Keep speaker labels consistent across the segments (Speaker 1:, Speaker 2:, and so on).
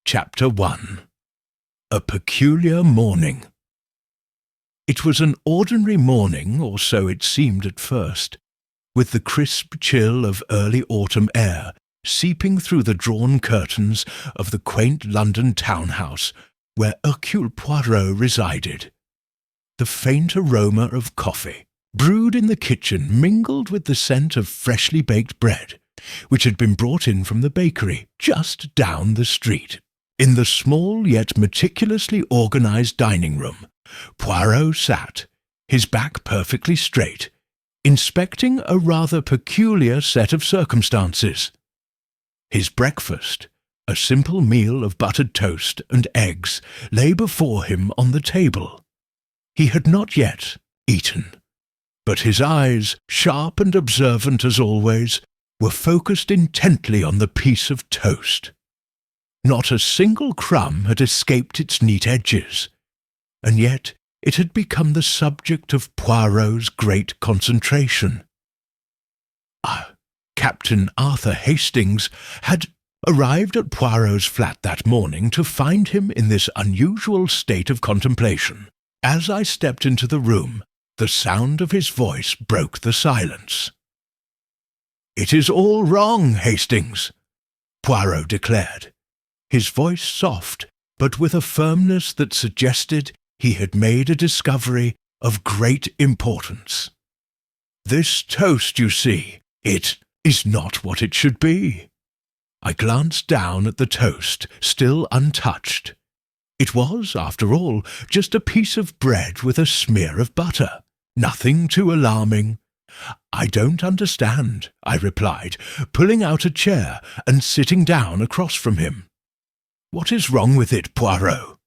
Speaker 1: Chapter 1. A Peculiar Morning. It was an ordinary morning, or so it seemed at first, with the crisp chill of early autumn air seeping through the drawn curtains of the quaint London townhouse where Hercule Poirot resided. The faint aroma of coffee, brewed in the kitchen, mingled with the scent of freshly baked bread, which had been brought in from the bakery just down the street. In the small yet meticulously organized dining room, Poirot sat, his back perfectly straight, inspecting a rather peculiar set of circumstances. His breakfast, a simple meal of buttered toast and eggs, lay before him on the table. He had not yet eaten, but his eyes, sharp and observant as always, were focused intently on the piece of toast. Not a single crumb had escaped its neat edges, and yet it had become the subject of Poirot's great concentration. Captain Arthur Hastings had arrived at Poirot's flat that morning to find him in this unusual state of contemplation. As I stepped into the room, the sound of his voice broke the silence. "It is all wrong, Hastings," Poirot declared, his voice soft, but with a firmness that suggested he had made a discovery of great importance. "This toast, you see, it is not what it should be." I glanced down at the toast, still untouched. It was, after all, just a piece of bread with a smear of butter. Nothing too alarming. "I don't understand," I replied, pulling out a chair and sitting down across from him. "What is wrong with it, Poirot?"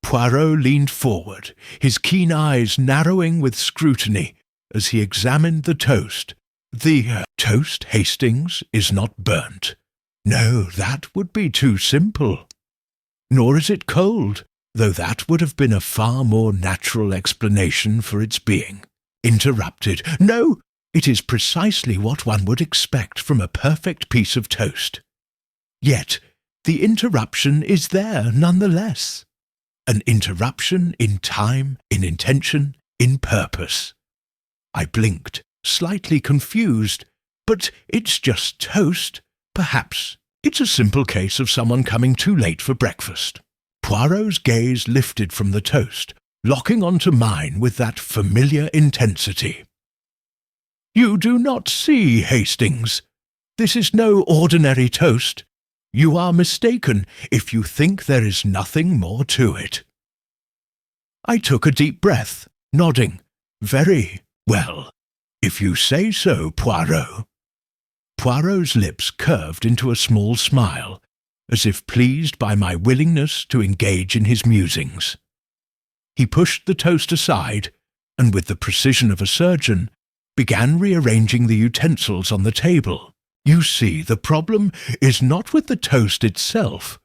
Speaker 1: Poirot leaned forward, his keen eyes narrowing with scrutiny as he examined the toast. "The toast, Hastings, is not burnt. No, that would be too simple. Nor is it cold, though that would have been a far more natural explanation for its being. Interrupted. No, it is precisely what one would expect from a perfect piece of toast. Yet the interruption is there nonetheless. An interruption in time, in intention, in purpose." I blinked, slightly confused. "But it's just toast. Perhaps it's a simple case of someone coming too late for breakfast." Poirot's gaze lifted from the toast, locking onto mine with that familiar intensity. "You do not see, Hastings. This is no ordinary toast. You are mistaken if you think there is nothing more to it." I took a deep breath, nodding. "Very well, if you say so, Poirot." Poirot's lips curved into a small smile, as if pleased by my willingness to engage in his musings. He pushed the toast aside, and with the precision of a surgeon, began rearranging the utensils on the table. "You see, the problem is not with the toast itself,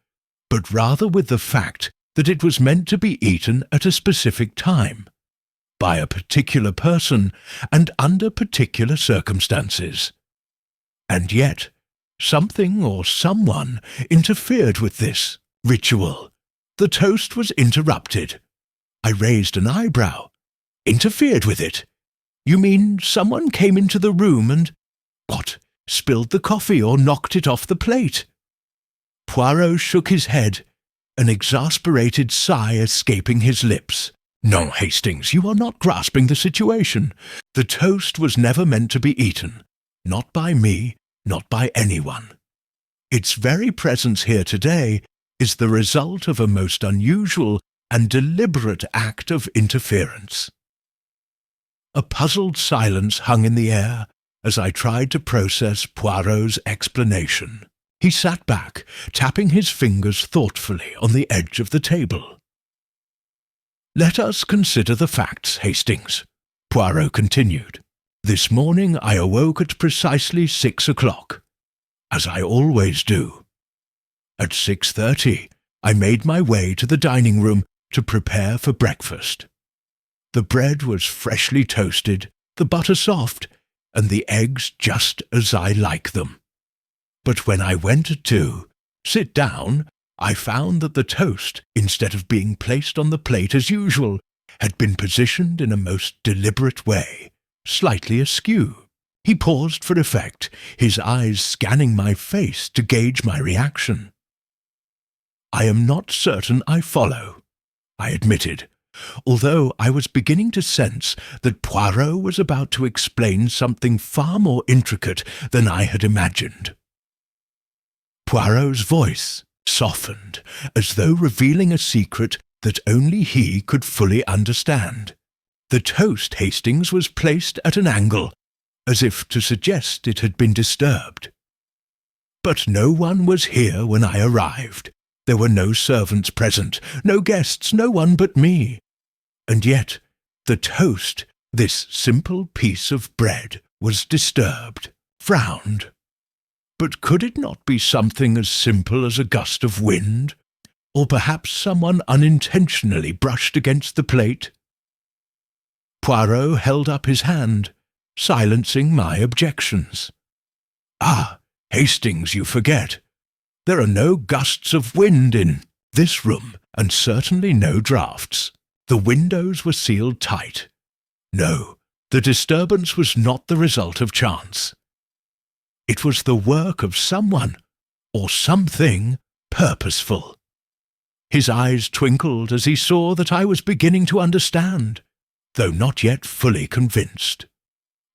Speaker 1: but rather with the fact that it was meant to be eaten at a specific time, by a particular person, and under particular circumstances. And yet, something or someone interfered with this ritual. The toast was interrupted." I raised an eyebrow. "Interfered with it? You mean someone came into the room and— what? Spilled the coffee or knocked it off the plate?" Poirot shook his head, an exasperated sigh escaping his lips. "No, Hastings, you are not grasping the situation. The toast was never meant to be eaten. Not by me, not by anyone. Its very presence here today is the result of a most unusual and deliberate act of interference." A puzzled silence hung in the air as I tried to process Poirot's explanation. He sat back, tapping his fingers thoughtfully on the edge of the table. "Let us consider the facts, Hastings," Poirot continued. "This morning I awoke at precisely 6 o'clock, as I always do. At 6:30 I made my way to the dining room to prepare for breakfast. The bread was freshly toasted, the butter soft, and the eggs just as I like them. But when I went to sit down, I found that the toast, instead of being placed on the plate as usual, had been positioned in a most deliberate way, slightly askew. He paused for effect, his eyes scanning my face to gauge my reaction. "I am not certain I follow," I admitted, although I was beginning to sense that Poirot was about to explain something far more intricate than I had imagined. Poirot's voice softened, as though revealing a secret that only he could fully understand. The toast, Hastings, was placed at an angle, as if to suggest it had been disturbed. But no one was here when I arrived. There were no servants present, no guests, no one but me. And yet the toast, this simple piece of bread, was disturbed, frowned. But could it not be something as simple as a gust of wind? Or perhaps someone unintentionally brushed against the plate? Poirot held up his hand, silencing my objections. "Ah, Hastings, you forget. There are no gusts of wind in this room, and certainly no draughts. The windows were sealed tight. No, the disturbance was not the result of chance. It was the work of someone, or something, purposeful." His eyes twinkled as he saw that I was beginning to understand, though not yet fully convinced.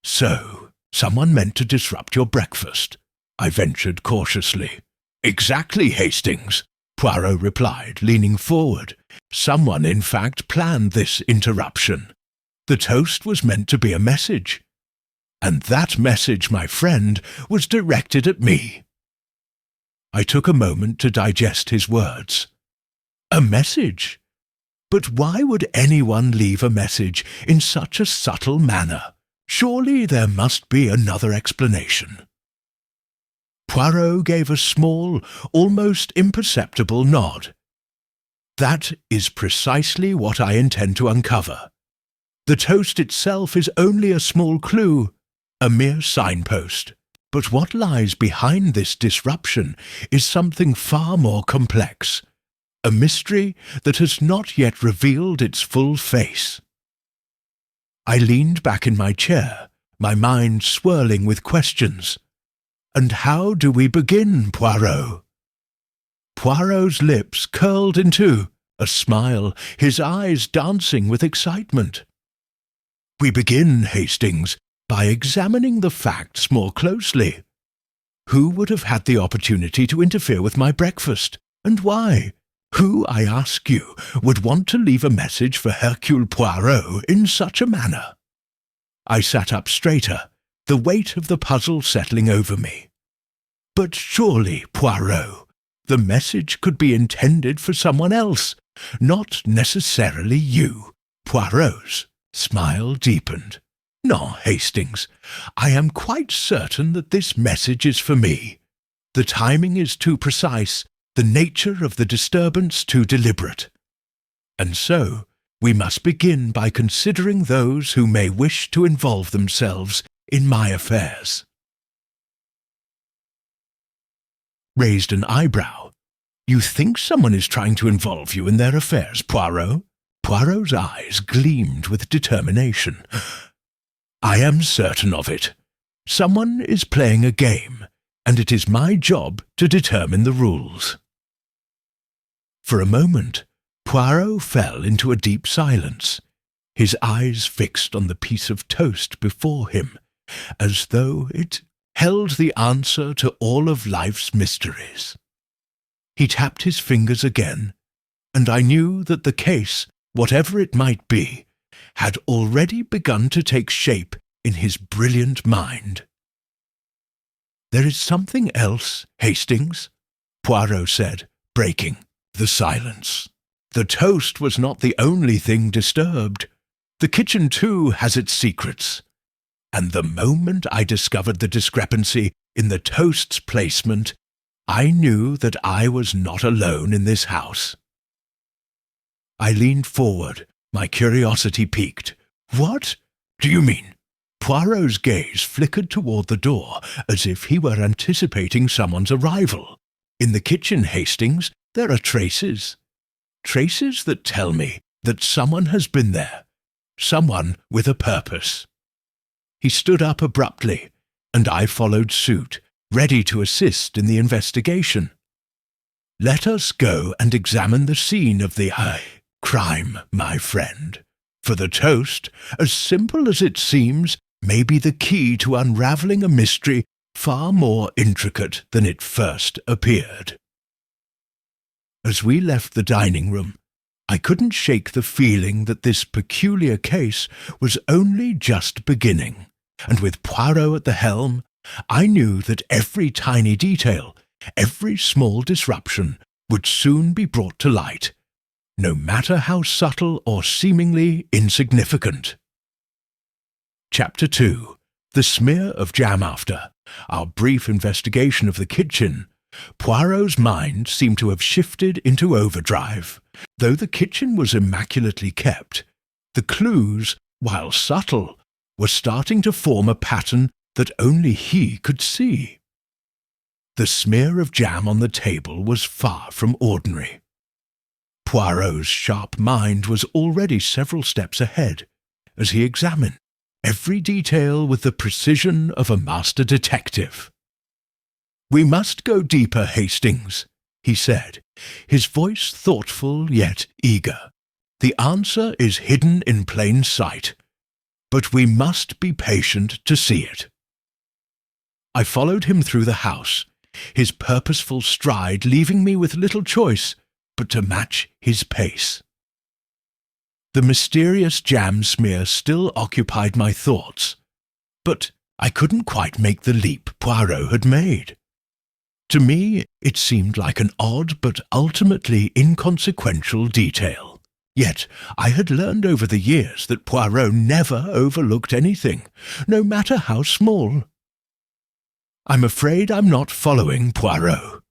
Speaker 1: "So, someone meant to disrupt your breakfast," I ventured cautiously. "Exactly, Hastings," Poirot replied, leaning forward. "Someone, in fact, planned this interruption. The toast was meant to be a message. And that message, my friend, was directed at me." I took a moment to digest his words. A message? But why would anyone leave a message in such a subtle manner? Surely there must be another explanation. Poirot gave a small, almost imperceptible nod. "That is precisely what I intend to uncover. The toast itself is only a small clue, a mere signpost. But what lies behind this disruption is something far more complex, a mystery that has not yet revealed its full face." I leaned back in my chair, my mind swirling with questions. "And how do we begin, Poirot?" Poirot's lips curled into a smile, his eyes dancing with excitement. "We begin, Hastings, by examining the facts more closely. Who would have had the opportunity to interfere with my breakfast, and why? Who, I ask you, would want to leave a message for Hercule Poirot in such a manner?" I sat up straighter, the weight of the puzzle settling over me. "But surely, Poirot, the message could be intended for someone else, not necessarily you." Poirot's smile deepened. "No, Hastings, I am quite certain that this message is for me. The timing is too precise, the nature of the disturbance too deliberate. And so we must begin by considering those who may wish to involve themselves in my affairs." Raised an eyebrow. "You think someone is trying to involve you in their affairs, Poirot?" Poirot's eyes gleamed with determination. "I am certain of it. Someone is playing a game, and it is my job to determine the rules." For a moment, Poirot fell into a deep silence, his eyes fixed on the piece of toast before him, as though it held the answer to all of life's mysteries. He tapped his fingers again, and I knew that the case, whatever it might be, had already begun to take shape in his brilliant mind. "There is something else, Hastings," Poirot said, breaking the silence. "The toast was not the only thing disturbed. The kitchen, too, has its secrets. And the moment I discovered the discrepancy in the toast's placement, I knew that I was not alone in this house." I leaned forward, my curiosity piqued. "What do you mean?" Poirot's gaze flickered toward the door, as if he were anticipating someone's arrival. "In the kitchen, Hastings, there are traces. Traces that tell me that someone has been there. Someone with a purpose." He stood up abruptly, and I followed suit, ready to assist in the investigation. "Let us go and examine the scene of the crime, my friend. For the toast, as simple as it seems, may be the key to unravelling a mystery far more intricate than it first appeared." As we left the dining room, I couldn't shake the feeling that this peculiar case was only just beginning, and with Poirot at the helm, I knew that every tiny detail, every small disruption, would soon be brought to light, no matter how subtle or seemingly insignificant. Chapter 2. The smear of jam. After our brief investigation of the kitchen, Poirot's mind seemed to have shifted into overdrive. Though the kitchen was immaculately kept, the clues, while subtle, were starting to form a pattern that only he could see. The smear of jam on the table was far from ordinary. Poirot's sharp mind was already several steps ahead, as he examined every detail with the precision of a master detective. "We must go deeper, Hastings," he said, his voice thoughtful yet eager. "The answer is hidden in plain sight, but we must be patient to see it." I followed him through the house, his purposeful stride leaving me with little choice but to match his pace. The mysterious jam smear still occupied my thoughts, but I couldn't quite make the leap Poirot had made. To me, it seemed like an odd but ultimately inconsequential detail. Yet I had learned over the years that Poirot never overlooked anything, no matter how small. "I'm afraid I'm not following Poirot,"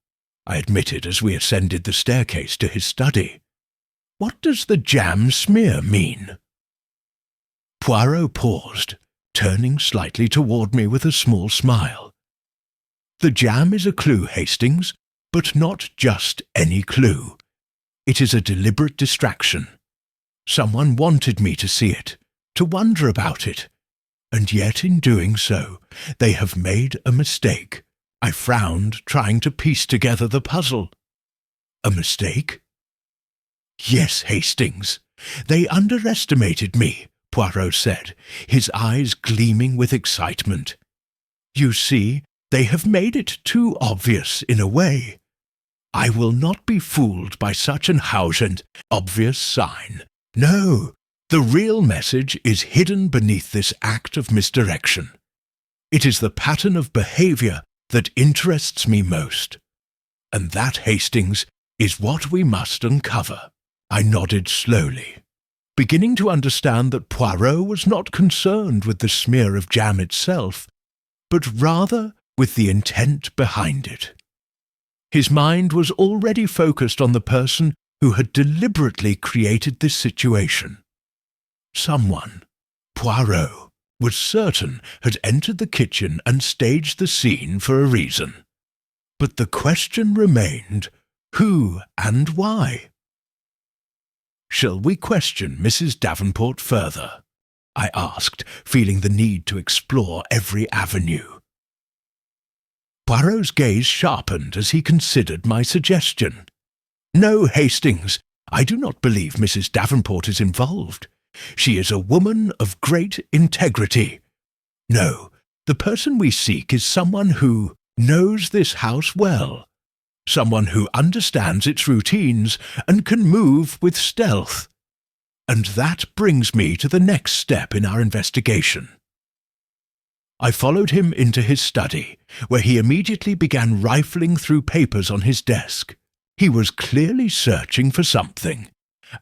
Speaker 1: I admitted as we ascended the staircase to his study. "What does the jam smear mean?" Poirot paused, turning slightly toward me with a small smile. "The jam is a clue, Hastings, but not just any clue. It is a deliberate distraction. Someone wanted me to see it, to wonder about it, and yet in doing so, they have made a mistake." I frowned, trying to piece together the puzzle. "A mistake?" "Yes, Hastings. They underestimated me," Poirot said, his eyes gleaming with excitement. "You see, they have made it too obvious in a way. I will not be fooled by such an obvious sign. No, the real message is hidden beneath this act of misdirection. It is the pattern of behaviour that interests me most. And that, Hastings, is what we must uncover." I nodded slowly, beginning to understand that Poirot was not concerned with the smear of jam itself, but rather with the intent behind it. His mind was already focused on the person who had deliberately created this situation. Someone, Poirot, was certain had entered the kitchen and staged the scene for a reason. But the question remained, who and why? "Shall we question Mrs. Davenport further?" I asked, feeling the need to explore every avenue. Poirot's gaze sharpened as he considered my suggestion. "No, Hastings, I do not believe Mrs. Davenport is involved. She is a woman of great integrity. No, the person we seek is someone who knows this house well, someone who understands its routines and can move with stealth. And that brings me to the next step in our investigation." I followed him into his study, where he immediately began rifling through papers on his desk. He was clearly searching for something,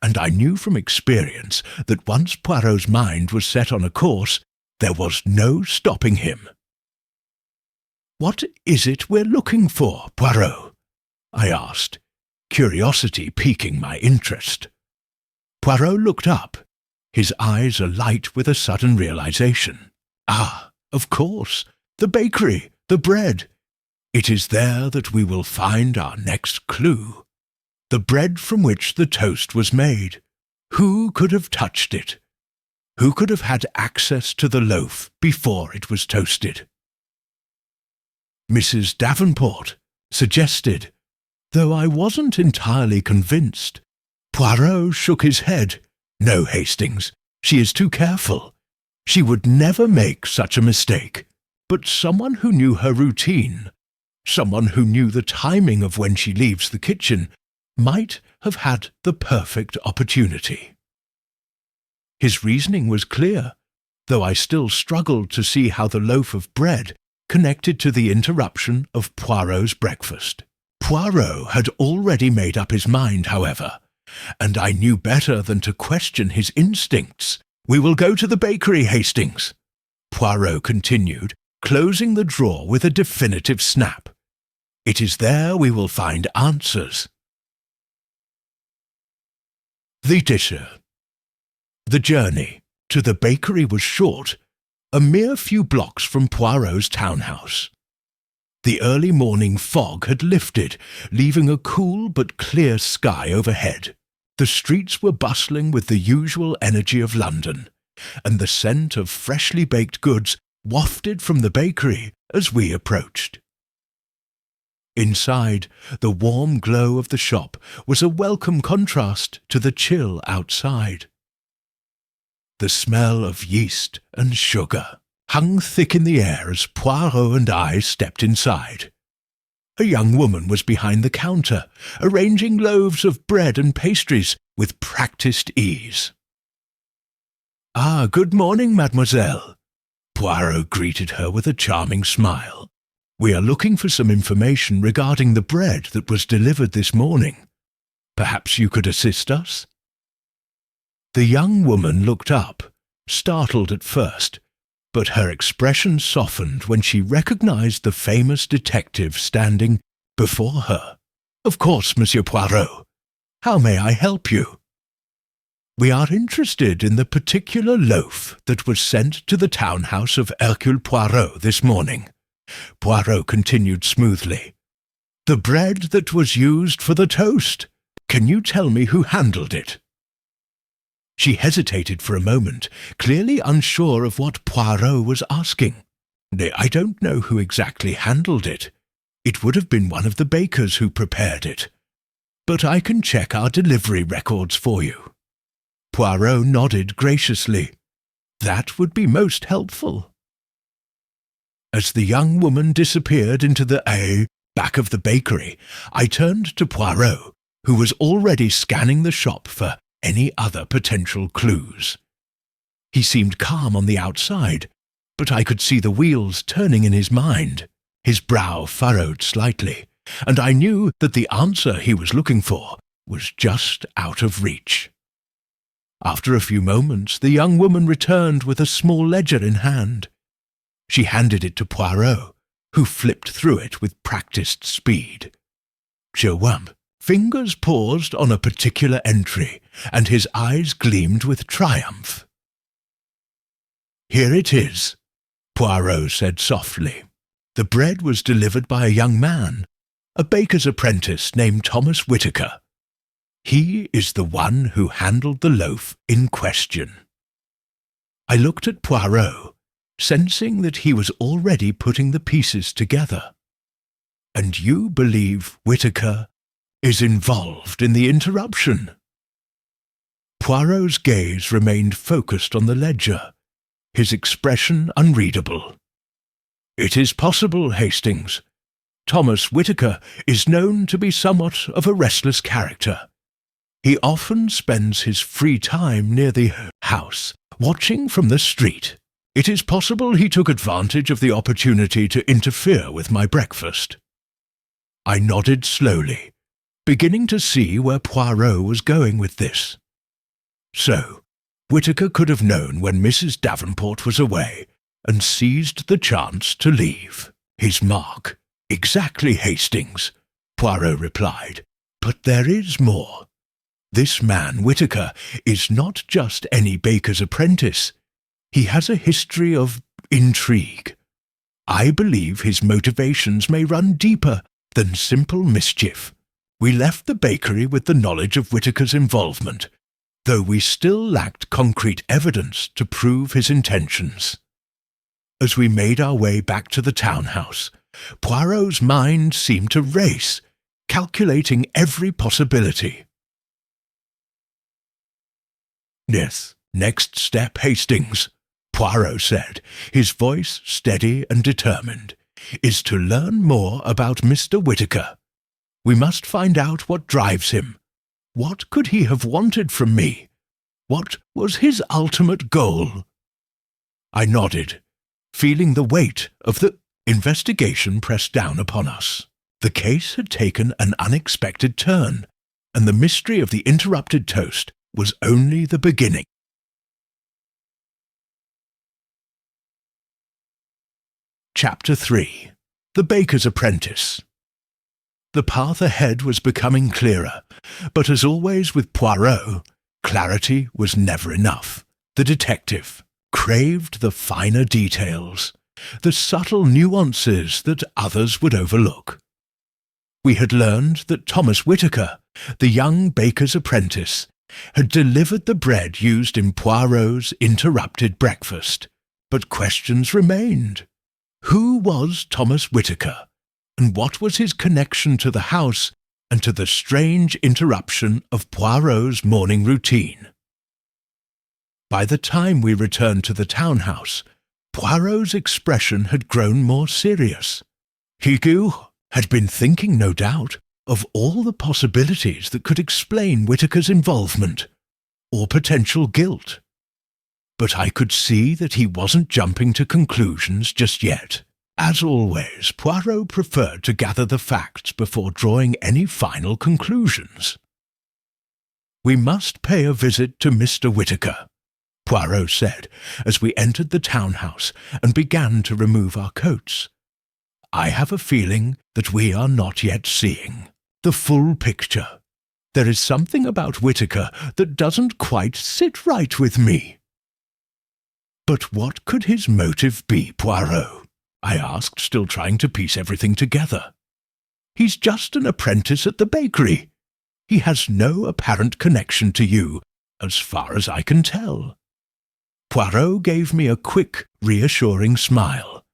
Speaker 1: and I knew from experience that once Poirot's mind was set on a course, there was no stopping him. "What is it we're looking for, Poirot?" I asked, curiosity piquing my interest. Poirot looked up, his eyes alight with a sudden realization. "Ah, of course, the bakery, the bread. It is there that we will find our next clue." the bread from which the toast was made. Who could have touched it? Who could have had access to the loaf before it was toasted? Mrs. Davenport suggested, though I wasn't entirely convinced. Poirot shook his head. No, Hastings, she is too careful. She would never make such a mistake. But someone who knew her routine, someone who knew the timing of when she leaves the kitchen, might have had the perfect opportunity. His reasoning was clear, though I still struggled to see how the loaf of bread connected to the interruption of Poirot's breakfast. Poirot had already made up his mind, however, and I knew better than to question his instincts. "We will go to the bakery, Hastings," Poirot continued, closing the drawer with a definitive snap. "It is there we will find answers." The disher. The journey to the bakery was short, a mere few blocks from Poirot's townhouse. The early morning fog had lifted, leaving a cool but clear sky overhead. The streets were bustling with the usual energy of London, and the scent of freshly baked goods wafted from the bakery as we approached. Inside, the warm glow of the shop was a welcome contrast to the chill outside. The smell of yeast and sugar hung thick in the air as Poirot and I stepped inside. A young woman was behind the counter, arranging loaves of bread and pastries with practised ease. "Ah, good morning, mademoiselle," Poirot greeted her with a charming smile. "We are looking for some information regarding the bread that was delivered this morning. Perhaps you could assist us?" The young woman looked up, startled at first, but her expression softened when she recognized the famous detective standing before her. "Of course, Monsieur Poirot. How may I help you?" "We are interested in the particular loaf that was sent to the townhouse of Hercule Poirot this morning," Poirot continued smoothly. "The bread that was used for the toast. Can you tell me who handled it?" She hesitated for a moment, clearly unsure of what Poirot was asking. "I don't know who exactly handled it. It would have been one of the bakers who prepared it. But I can check our delivery records for you." Poirot nodded graciously. "That would be most helpful." As the young woman disappeared into the back of the bakery, I turned to Poirot, who was already scanning the shop for any other potential clues. He seemed calm on the outside, but I could see the wheels turning in his mind. His brow furrowed slightly, and I knew that the answer he was looking for was just out of reach. After a few moments, the young woman returned with a small ledger in hand. She handed it to Poirot, who flipped through it with practised speed. Chewamp. Fingers paused on a particular entry, and his eyes gleamed with triumph. "Here it is," Poirot said softly. "The bread was delivered by a young man, a baker's apprentice named Thomas Whitaker. He is the one who handled the loaf in question." I looked at Poirot, sensing that he was already putting the pieces together. "And you believe Whitaker is involved in the interruption?" Poirot's gaze remained focused on the ledger, his expression unreadable. "It is possible, Hastings. Thomas Whitaker is known to be somewhat of a restless character. He often spends his free time near the house, watching from the street. It is possible he took advantage of the opportunity to interfere with my breakfast." I nodded slowly, beginning to see where Poirot was going with this. So, Whitaker could have known when Mrs. Davenport was away, and seized the chance to leave. "His mark. Exactly, Hastings," Poirot replied. "But there is more. This man, Whitaker, is not just any baker's apprentice. He has a history of intrigue. I believe his motivations may run deeper than simple mischief. We left the bakery with the knowledge of Whitaker's involvement, though we still lacked concrete evidence to prove his intentions. As we made our way back to the townhouse, Poirot's mind seemed to race, calculating every possibility. "Yes, next step, Hastings," Poirot said, his voice steady and determined, "is to learn more about Mr. Whitaker. We must find out what drives him. What could he have wanted from me? What was his ultimate goal?" I nodded, feeling the weight of the investigation pressed down upon us. The case had taken an unexpected turn, and the mystery of the interrupted toast was only the beginning. Chapter 3. The Baker's Apprentice. The path ahead was becoming clearer, but as always with Poirot, clarity was never enough. The detective craved the finer details, the subtle nuances that others would overlook. We had learned that Thomas Whitaker, the young baker's apprentice, had delivered the bread used in Poirot's interrupted breakfast, but questions remained. Who was Thomas Whitaker, and what was his connection to the house and to the strange interruption of Poirot's morning routine? By the time we returned to the townhouse, Poirot's expression had grown more serious. Higu had been thinking, no doubt, of all the possibilities that could explain Whitaker's involvement, or potential guilt. But I could see that he wasn't jumping to conclusions just yet. As always, Poirot preferred to gather the facts before drawing any final conclusions. "We must pay a visit to Mr. Whitaker," Poirot said, as we entered the townhouse and began to remove our coats. "I have a feeling that we are not yet seeing the full picture. There is something about Whitaker that doesn't quite sit right with me." "But what could his motive be, Poirot?" I asked, still trying to piece everything together. "He's just an apprentice at the bakery. He has no apparent connection to you, as far as I can tell." Poirot gave me a quick, reassuring smile.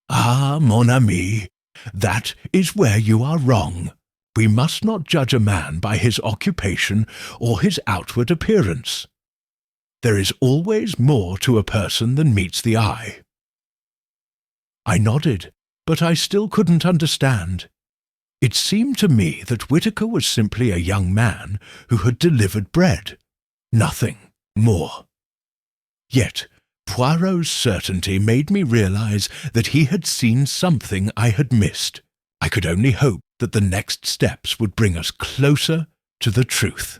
Speaker 1: "Ah, mon ami, that is where you are wrong. We must not judge a man by his occupation or his outward appearance. There is always more to a person than meets the eye." I nodded, but I still couldn't understand. It seemed to me that Whitaker was simply a young man who had delivered bread. Nothing more. Yet Poirot's certainty made me realize that he had seen something I had missed. I could only hope that the next steps would bring us closer to the truth.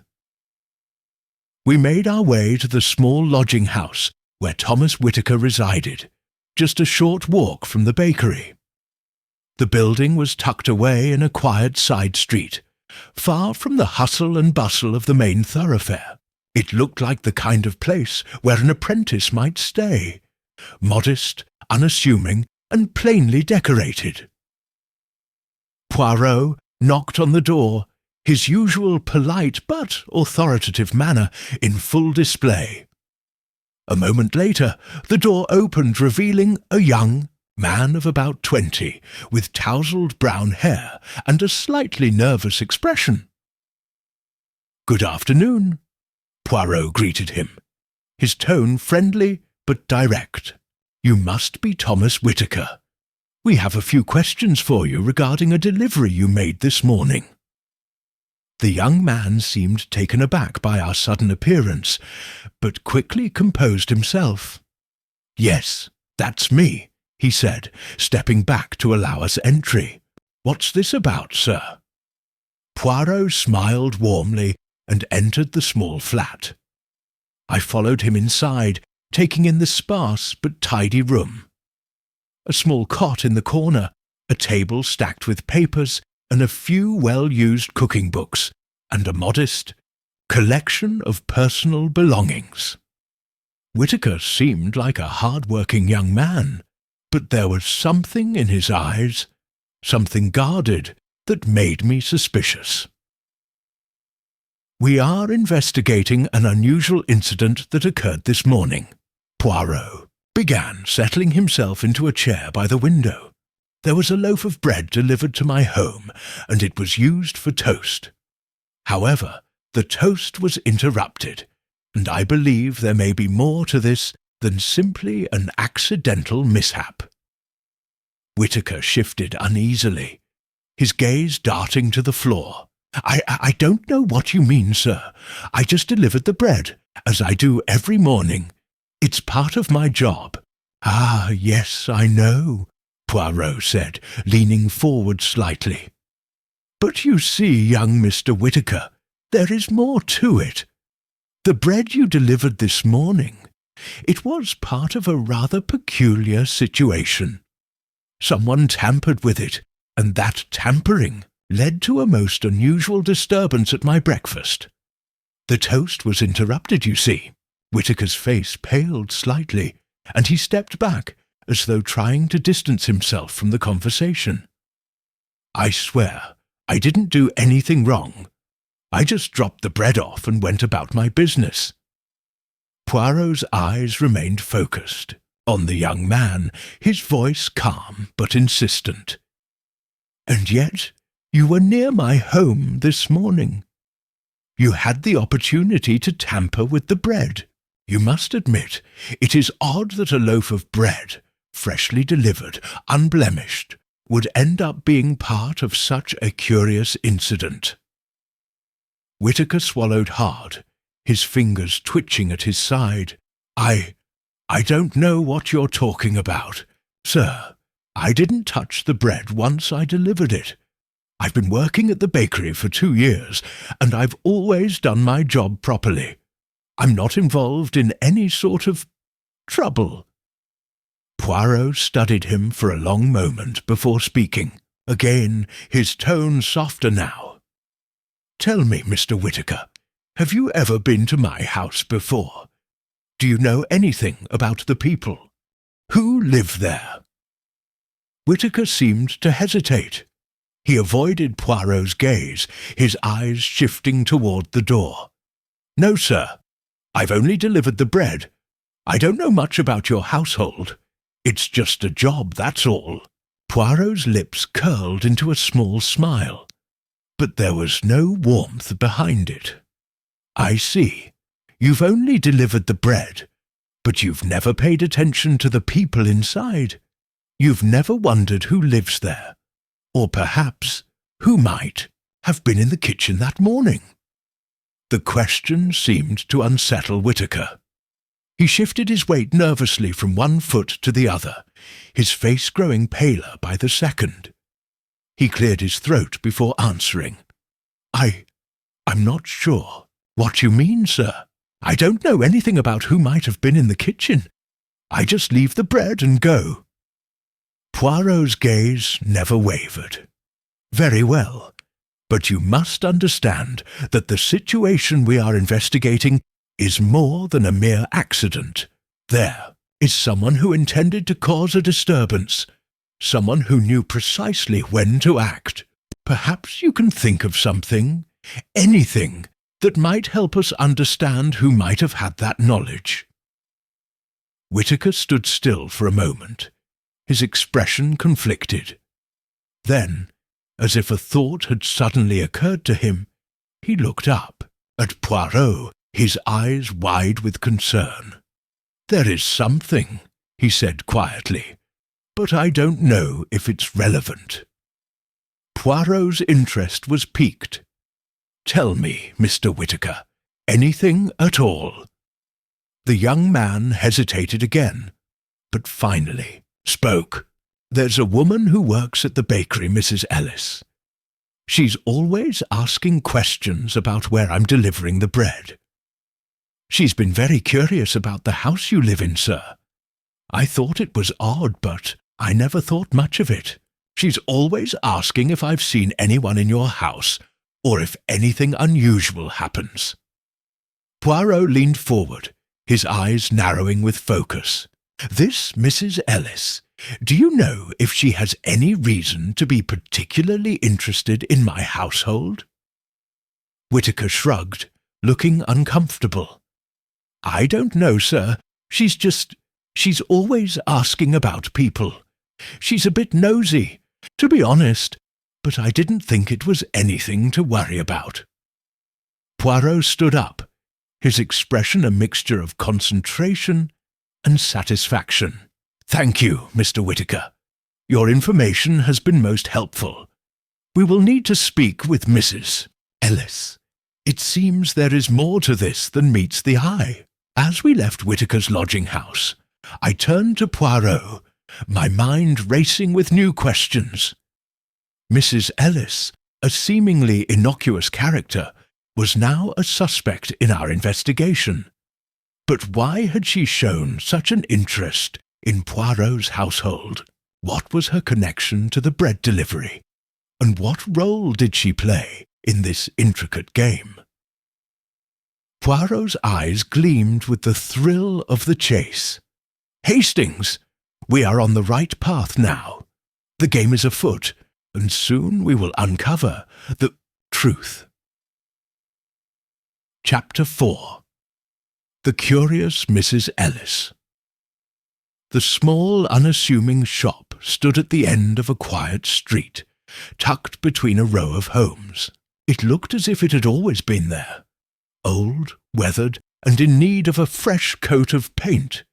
Speaker 1: We made our way to the small lodging house where Thomas Whitaker resided, just a short walk from the bakery. The building was tucked away in a quiet side street, far from the hustle and bustle of the main thoroughfare. It looked like the kind of place where an apprentice might stay, modest, unassuming, and plainly decorated. Poirot knocked on the door, his usual polite but authoritative manner in full display. A moment later, the door opened, revealing a young man of about 20, with tousled brown hair and a slightly nervous expression. "Good afternoon," Poirot greeted him, his tone friendly but direct. "You must be Thomas Whitaker. We have a few questions for you regarding a delivery you made this morning." The young man seemed taken aback by our sudden appearance, but quickly composed himself. "Yes, that's me," he said, stepping back to allow us entry. "What's this about, sir?" Poirot smiled warmly and entered the small flat. I followed him inside, taking in the sparse but tidy room. A small cot in the corner, a table stacked with papers, and a few well-used cooking books, and a modest collection of personal belongings. Whitaker seemed like a hard-working young man, but there was something in his eyes, something guarded, that made me suspicious. We are investigating an unusual incident that occurred this morning. Poirot began, settling himself into a chair by the window. There was a loaf of bread delivered to my home, and it was used for toast. However, the toast was interrupted, and I believe there may be more to this than simply an accidental mishap. Whitaker shifted uneasily, his gaze darting to the floor. I don't know what you mean, sir. I just delivered the bread, as I do every morning. It's part of my job. Ah, yes, I know, Poirot said, leaning forward slightly. But you see, young Mr. Whitaker, there is more to it. The bread you delivered this morning, it was part of a rather peculiar situation. Someone tampered with it, and that tampering led to a most unusual disturbance at my breakfast. The toast was interrupted, you see. Whitaker's face paled slightly, and he stepped back, as though trying to distance himself from the conversation. I swear, I didn't do anything wrong. I just dropped the bread off and went about my business. Poirot's eyes remained focused on the young man, his voice calm but insistent. And yet, you were near my home this morning. You had the opportunity to tamper with the bread. You must admit, it is odd that a loaf of bread, freshly delivered, unblemished, would end up being part of such a curious incident. Whitaker swallowed hard, his fingers twitching at his side. I don't know what you're talking about. Sir, I didn't touch the bread once I delivered it. I've been working at the bakery for 2 years, and I've always done my job properly. I'm not involved in any sort of trouble. Poirot studied him for a long moment before speaking, again, his tone softer now. Tell me, Mr. Whitaker, have you ever been to my house before? Do you know anything about the people? Who live there? Whitaker seemed to hesitate. He avoided Poirot's gaze, his eyes shifting toward the door. No, sir. I've only delivered the bread. I don't know much about your household. It's just a job, that's all. Poirot's lips curled into a small smile, but there was no warmth behind it. I see. You've only delivered the bread, but you've never paid attention to the people inside. You've never wondered who lives there. Or perhaps, who might have been in the kitchen that morning? The question seemed to unsettle Whitaker. He shifted his weight nervously from one foot to the other, his face growing paler by the second. He cleared his throat before answering. I'm not sure. What you mean, sir? I don't know anything about who might have been in the kitchen. I just leave the bread and go. Poirot's gaze never wavered. Very well, but you must understand that the situation we are investigating is more than a mere accident. There is someone who intended to cause a disturbance, someone who knew precisely when to act. Perhaps you can think of something, anything, that might help us understand who might have had that knowledge. Whitaker stood still for a moment, his expression conflicted. Then, as if a thought had suddenly occurred to him, he looked up at Poirot, his eyes wide with concern. There is something, he said quietly, but I don't know if it's relevant. Poirot's interest was piqued. Tell me, Mr. Whitaker, anything at all. The young man hesitated again, but finally spoke. There's a woman who works at the bakery, Mrs. Ellis. She's always asking questions about where I'm delivering the bread. She's been very curious about the house you live in, sir. I thought it was odd, but I never thought much of it. She's always asking if I've seen anyone in your house, or if anything unusual happens. Poirot leaned forward, his eyes narrowing with focus. This Mrs. Ellis, do you know if she has any reason to be particularly interested in my household? Whitaker shrugged, looking uncomfortable. "I don't know, sir. She's always asking about people. She's a bit nosy, to be honest, but I didn't think it was anything to worry about." Poirot stood up, his expression a mixture of concentration and satisfaction. "Thank you, Mr. Whitaker. Your information has been most helpful. We will need to speak with Mrs. Ellis. It seems there is more to this than meets the eye." As we left Whitaker's lodging-house, I turned to Poirot, my mind racing with new questions. Mrs. Ellis, a seemingly innocuous character, was now a suspect in our investigation. But why had she shown such an interest in Poirot's household? What was her connection to the bread delivery? And what role did she play in this intricate game? Poirot's eyes gleamed with the thrill of the chase. "Hastings, we are on the right path now. The game is afoot, and soon we will uncover the truth." Chapter 4. The Curious Mrs. Ellis. The small, unassuming shop stood at the end of a quiet street, tucked between a row of homes. It looked as if it had always been there, old, weathered, and in need of a fresh coat of paint.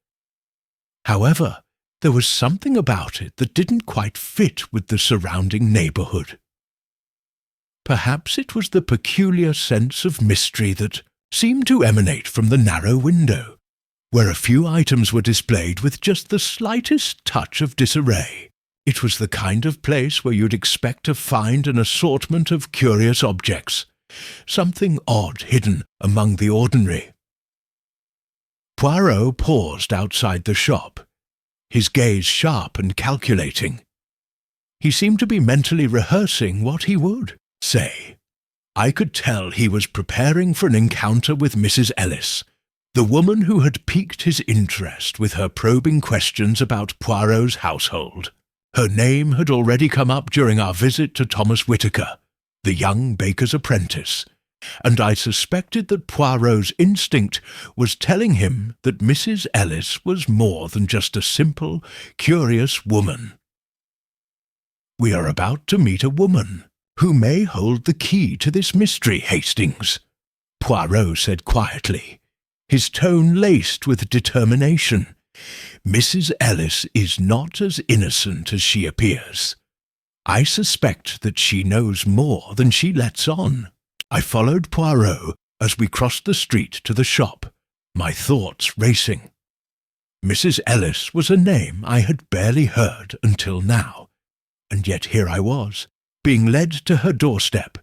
Speaker 1: However, there was something about it that didn't quite fit with the surrounding neighbourhood. Perhaps it was the peculiar sense of mystery that seemed to emanate from the narrow window, where a few items were displayed with just the slightest touch of disarray. It was the kind of place where you'd expect to find an assortment of curious objects, something odd hidden among the ordinary. Poirot paused outside the shop, his gaze sharp and calculating. He seemed to be mentally rehearsing what he would say. I could tell he was preparing for an encounter with Mrs. Ellis, the woman who had piqued his interest with her probing questions about Poirot's household. Her name had already come up during our visit to Thomas Whitaker, the young baker's apprentice, and I suspected that Poirot's instinct was telling him that Mrs. Ellis was more than just a simple, curious woman. "We are about to meet a woman who may hold the key to this mystery, Hastings," Poirot said quietly, his tone laced with determination. "Mrs. Ellis is not as innocent as she appears. I suspect that she knows more than she lets on." I followed Poirot as we crossed the street to the shop, my thoughts racing. Mrs. Ellis was a name I had barely heard until now, and yet here I was, being led to her doorstep,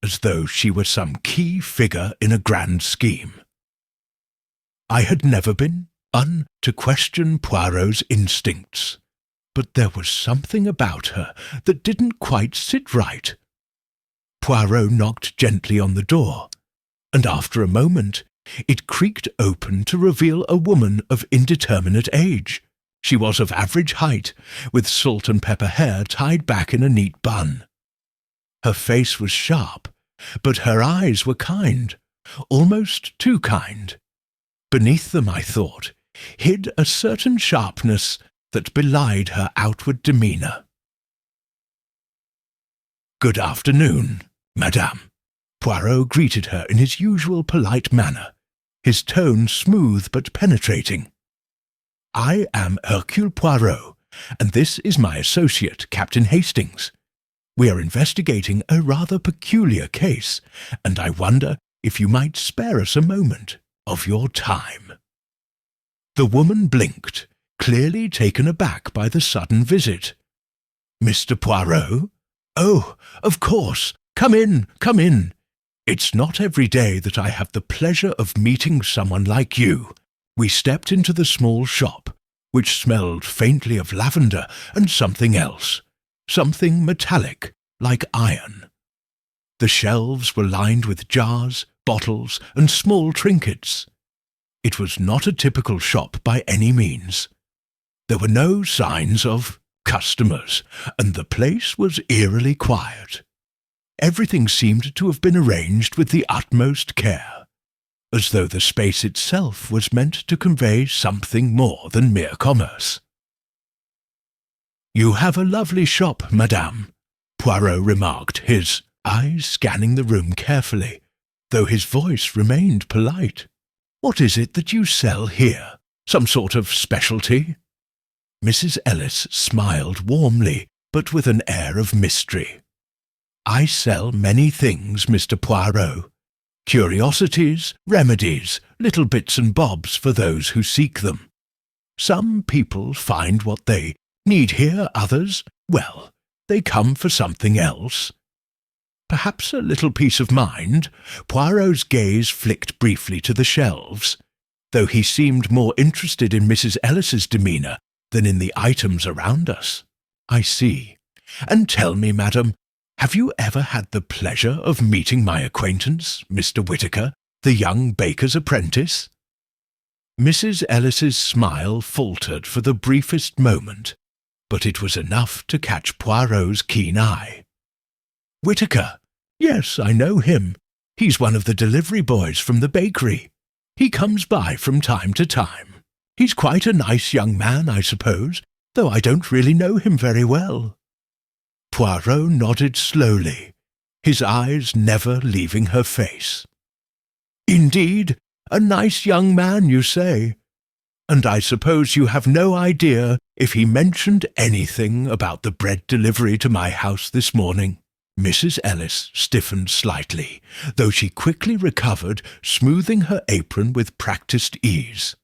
Speaker 1: as though she were some key figure in a grand scheme. I had never been one to question Poirot's instincts, but there was something about her that didn't quite sit right. Poirot knocked gently on the door, and after a moment it creaked open to reveal a woman of indeterminate age. She was of average height, with salt and pepper hair tied back in a neat bun. Her face was sharp, but her eyes were kind, almost too kind. Beneath them, I thought, hid a certain sharpness that belied her outward demeanour. "Good afternoon, madame." Poirot greeted her in his usual polite manner, his tone smooth but penetrating. "I am Hercule Poirot, and this is my associate, Captain Hastings. We are investigating a rather peculiar case, and I wonder if you might spare us a moment of your time." The woman blinked, clearly taken aback by the sudden visit. "Mr. Poirot? Oh, of course. Come in, come in. It's not every day that I have the pleasure of meeting someone like you." We stepped into the small shop, which smelled faintly of lavender and something else, something metallic, like iron. The shelves were lined with jars, bottles, and small trinkets. It was not a typical shop by any means. There were no signs of customers, and the place was eerily quiet. Everything seemed to have been arranged with the utmost care, as though the space itself was meant to convey something more than mere commerce. "You have a lovely shop, madame," Poirot remarked, his eyes scanning the room carefully, though his voice remained polite. "What is it that you sell here? Some sort of specialty?" Mrs. Ellis smiled warmly, but with an air of mystery. "I sell many things, Mr. Poirot. Curiosities, remedies, little bits and bobs for those who seek them. Some people find what they need here, others, well, they come for something else. Perhaps a little peace of mind." Poirot's gaze flicked briefly to the shelves, though he seemed more interested in Mrs. Ellis's demeanour than in the items around us. "I see. And tell me, madam, have you ever had the pleasure of meeting my acquaintance, Mr. Whittaker, the young baker's apprentice?" Mrs. Ellis's smile faltered for the briefest moment, but it was enough to catch Poirot's keen eye. "Whittaker? Yes, I know him. He's one of the delivery boys from the bakery. He comes by from time to time. He's quite a nice young man, I suppose, though I don't really know him very well." Poirot nodded slowly, his eyes never leaving her face. "Indeed, a nice young man, you say? And I suppose you have no idea if he mentioned anything about the bread delivery to my house this morning?" Mrs. Ellis stiffened slightly, though she quickly recovered, smoothing her apron with practised ease.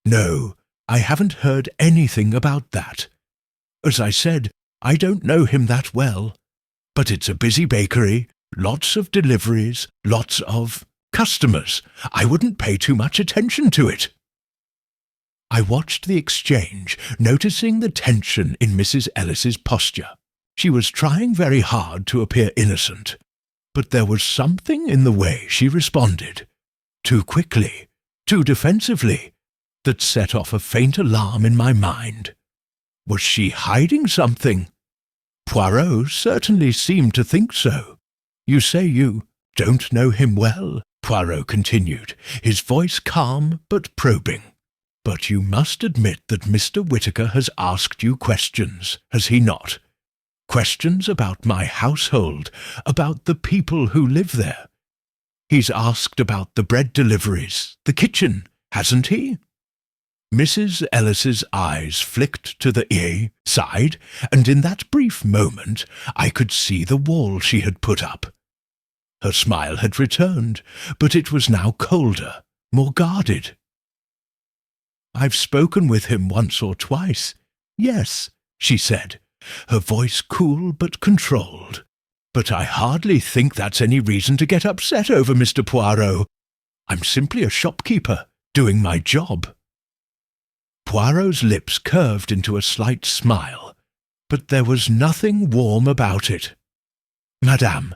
Speaker 1: "No, I haven't heard anything about that. As I said, I don't know him that well, but it's a busy bakery, lots of deliveries, lots of customers. I wouldn't pay too much attention to it." I watched the exchange, noticing the tension in Mrs. Ellis's posture. She was trying very hard to appear innocent, but there was something in the way she responded, too quickly, too defensively, that set off a faint alarm in my mind. Was she hiding something? Poirot certainly seemed to think so. "You say you don't know him well," Poirot continued, his voice calm but probing. "But you must admit that Mr. Whittaker has asked you questions, has he not? Questions about my household, about the people who live there. He's asked about the bread deliveries, the kitchen, hasn't he?" Mrs. Ellis's eyes flicked to the side, and in that brief moment I could see the wall she had put up. Her smile had returned, but it was now colder, more guarded. "I've spoken with him once or twice. Yes," she said, her voice cool but controlled. "But I hardly think that's any reason to get upset over, Mr. Poirot. I'm simply a shopkeeper, doing my job." Poirot's lips curved into a slight smile, but there was nothing warm about it. "Madame,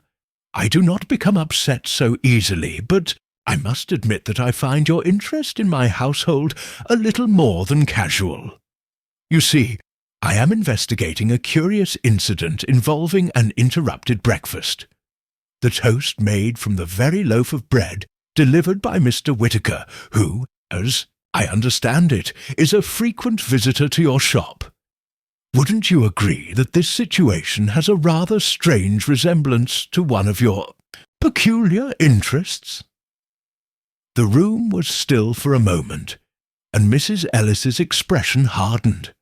Speaker 1: I do not become upset so easily, but I must admit that I find your interest in my household a little more than casual. You see, I am investigating a curious incident involving an interrupted breakfast. The toast made from the very loaf of bread delivered by Mr. Whittaker, who, as I understand it, is a frequent visitor to your shop. Wouldn't you agree that this situation has a rather strange resemblance to one of your peculiar interests?" The room was still for a moment, and Mrs. Ellis's expression hardened.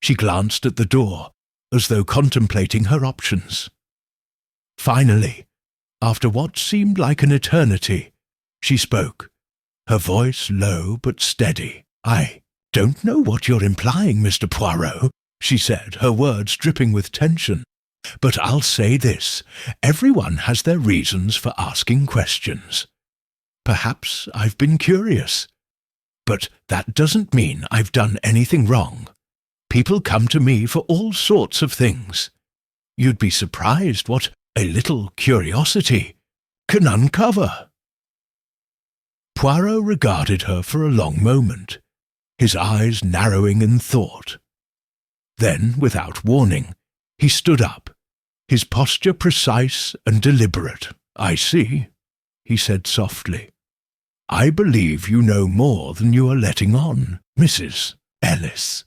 Speaker 1: She glanced at the door, as though contemplating her options. Finally, after what seemed like an eternity, she spoke, her voice low but steady. "I don't know what you're implying, Mr. Poirot," she said, her words dripping with tension. "But I'll say this, everyone has their reasons for asking questions. Perhaps I've been curious, but that doesn't mean I've done anything wrong. People come to me for all sorts of things. You'd be surprised what a little curiosity can uncover." Poirot regarded her for a long moment, his eyes narrowing in thought. Then, without warning, he stood up, his posture precise and deliberate. "I see," he said softly. "I believe you know more than you are letting on, Mrs. Ellis.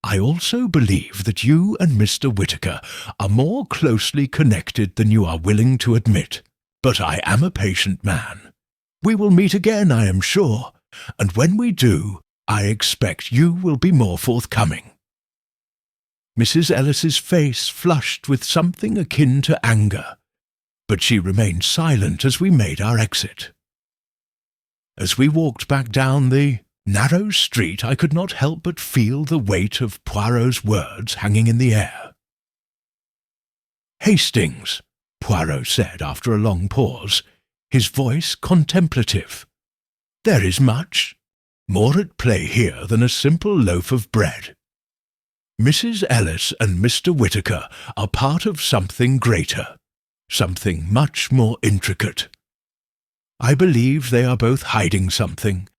Speaker 1: I also believe that you and Mr. Whittaker are more closely connected than you are willing to admit. But I am a patient man. We will meet again, I am sure, and when we do, I expect you will be more forthcoming." Mrs. Ellis's face flushed with something akin to anger, but she remained silent as we made our exit. As we walked back down the narrow street, I could not help but feel the weight of Poirot's words hanging in the air. "Hastings," Poirot said after a long pause, his voice contemplative. "There is much more at play here than a simple loaf of bread. Mrs. Ellis and Mr. Whittaker are part of something greater, something much more intricate. I believe they are both hiding something,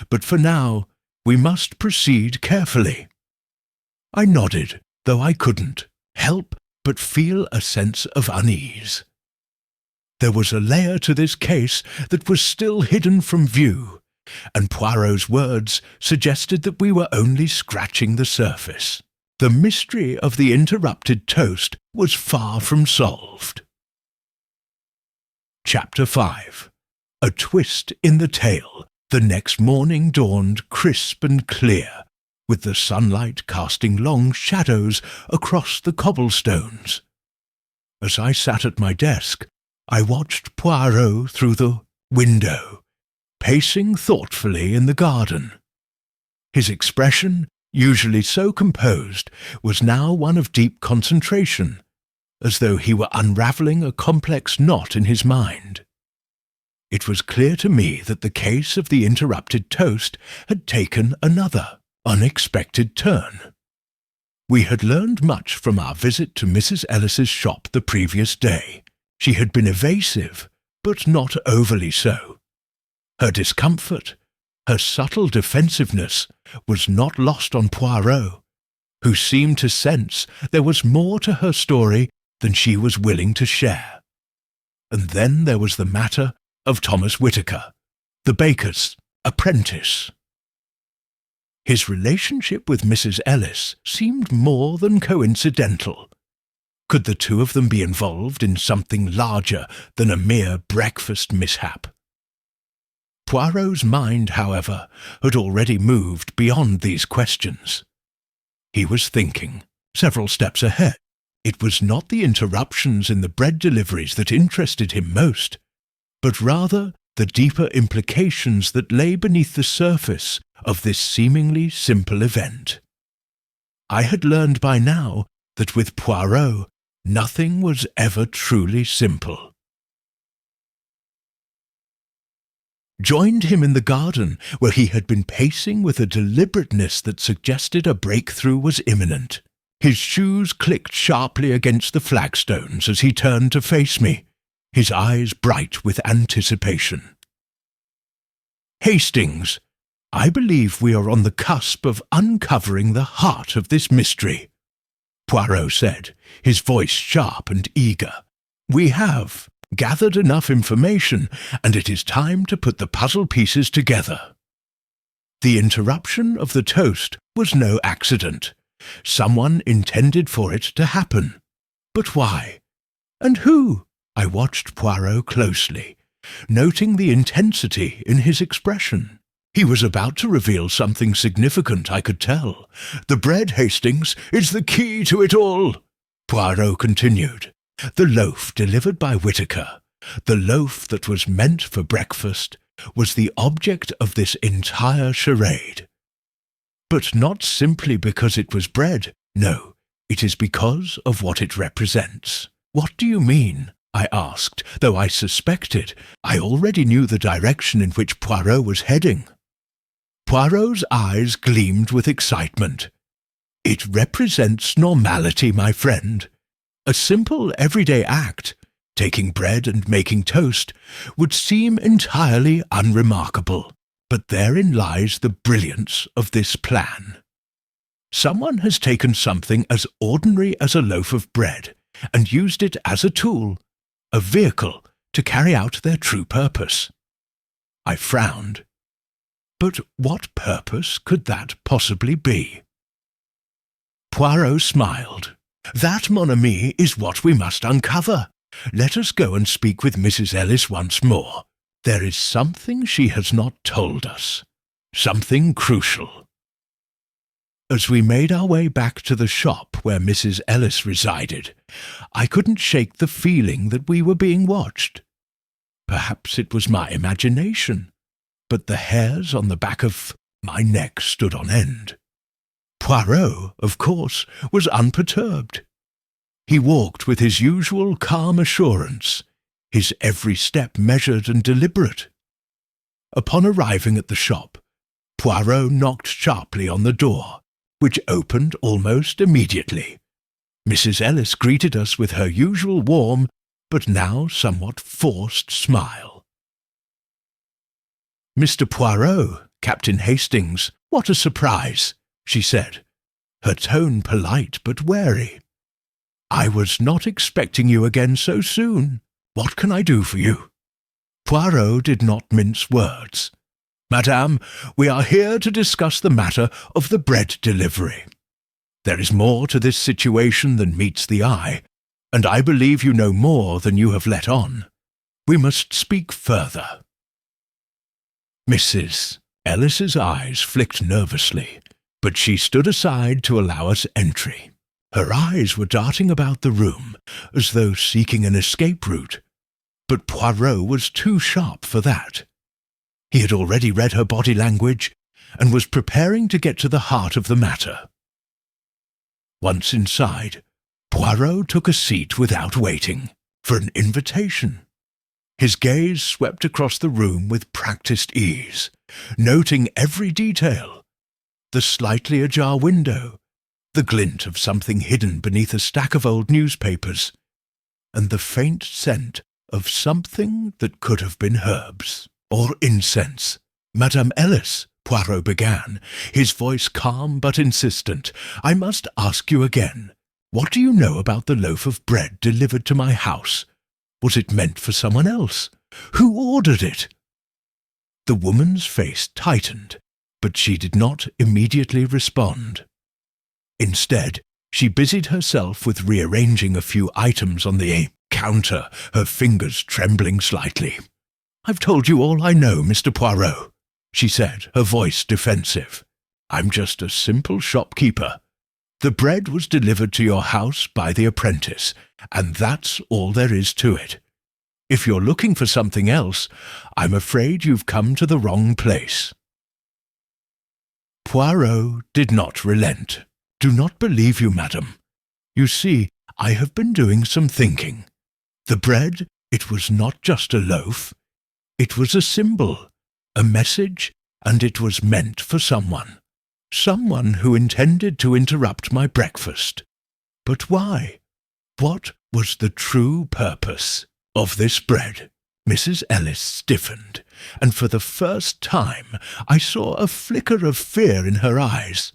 Speaker 1: but for now we must proceed carefully." I nodded, though I couldn't help but feel a sense of unease. There was a layer to this case that was still hidden from view, and Poirot's words suggested that we were only scratching the surface. The mystery of the interrupted toast was far from solved. Chapter 5. A twist in the tale. The next morning dawned crisp and clear, with the sunlight casting long shadows across the cobblestones. As I sat at my desk, I watched Poirot through the window, pacing thoughtfully in the garden. His expression, usually so composed, was now one of deep concentration, as though he were unravelling a complex knot in his mind. It was clear to me that the case of the interrupted toast had taken another, unexpected turn. We had learned much from our visit to Mrs. Ellis's shop the previous day. She had been evasive, but not overly so. Her discomfort, her subtle defensiveness, was not lost on Poirot, who seemed to sense there was more to her story than she was willing to share. And then there was the matter of Thomas Whittaker, the baker's apprentice. His relationship with Mrs. Ellis seemed more than coincidental. Could the two of them be involved in something larger than a mere breakfast mishap? Poirot's mind, however, had already moved beyond these questions. He was thinking several steps ahead. It was not the interruptions in the bread deliveries that interested him most, but rather the deeper implications that lay beneath the surface of this seemingly simple event. I had learned by now that with Poirot nothing was ever truly simple. Joined him in the garden, where he had been pacing with a deliberateness that suggested a breakthrough was imminent. His shoes clicked sharply against the flagstones as he turned to face me, his eyes bright with anticipation. "Hastings, I believe we are on the cusp of uncovering the heart of this mystery," Poirot said, his voice sharp and eager. "We have gathered enough information, and it is time to put the puzzle pieces together. The interruption of the toast was no accident. Someone intended for it to happen. But why? And who?" I watched Poirot closely, noting the intensity in his expression. He was about to reveal something significant, I could tell. "The bread, Hastings, is the key to it all," Poirot continued. "The loaf delivered by Whittaker, the loaf that was meant for breakfast, was the object of this entire charade. But not simply because it was bread. No, it is because of what it represents." "What do you mean?" I asked, though I suspected I already knew the direction in which Poirot was heading. Poirot's eyes gleamed with excitement. "It represents normality, my friend. A simple everyday act, taking bread and making toast, would seem entirely unremarkable. But therein lies the brilliance of this plan. Someone has taken something as ordinary as a loaf of bread and used it as a tool, a vehicle to carry out their true purpose. I frowned. But what purpose could that possibly be? Poirot smiled. That, mon ami, is what we must uncover. Let us go and speak with Mrs. Ellis once more. There is something she has not told us. Something crucial. As we made our way back to the shop where Mrs. Ellis resided, I couldn't shake the feeling that we were being watched. Perhaps it was my imagination, but the hairs on the back of my neck stood on end. Poirot, of course, was unperturbed. He walked with his usual calm assurance, his every step measured and deliberate. Upon arriving at the shop, Poirot knocked sharply on the door, which opened almost immediately. Mrs. Ellis greeted us with her usual warm, but now somewhat forced smile. "Mr. Poirot, Captain Hastings, what a surprise!" she said, her tone polite but wary. "I was not expecting you again so soon. What can I do for you?" Poirot did not mince words. "Madame, we are here to discuss the matter of the bread delivery. There is more to this situation than meets the eye, and I believe you know more than you have let on. We must speak further." Mrs. Ellis's eyes flicked nervously, but she stood aside to allow us entry. Her eyes were darting about the room, as though seeking an escape route, but Poirot was too sharp for that. He had already read her body language, and was preparing to get to the heart of the matter. Once inside, Poirot took a seat without waiting for an invitation. His gaze swept across the room with practised ease, noting every detail: the slightly ajar window, the glint of something hidden beneath a stack of old newspapers, and the faint scent of something that could have been herbs or incense. "Madame Ellis," Poirot began, his voice calm but insistent, "I must ask you again, what do you know about the loaf of bread delivered to my house? Was it meant for someone else? Who ordered it?" The woman's face tightened, but she did not immediately respond. Instead, she busied herself with rearranging a few items on the counter, her fingers trembling slightly. "I've told you all I know, Mr. Poirot," she said, her voice defensive. "I'm just a simple shopkeeper. The bread was delivered to your house by the apprentice, and that's all there is to it. If you're looking for something else, I'm afraid you've come to the wrong place." Poirot did not relent. "Do not believe you, madam. You see, I have been doing some thinking. The bread, it was not just a loaf. It was a symbol, a message, and it was meant for someone. Someone who intended to interrupt my breakfast. But why? What was the true purpose of this bread?" Mrs. Ellis stiffened, and for the first time I saw a flicker of fear in her eyes.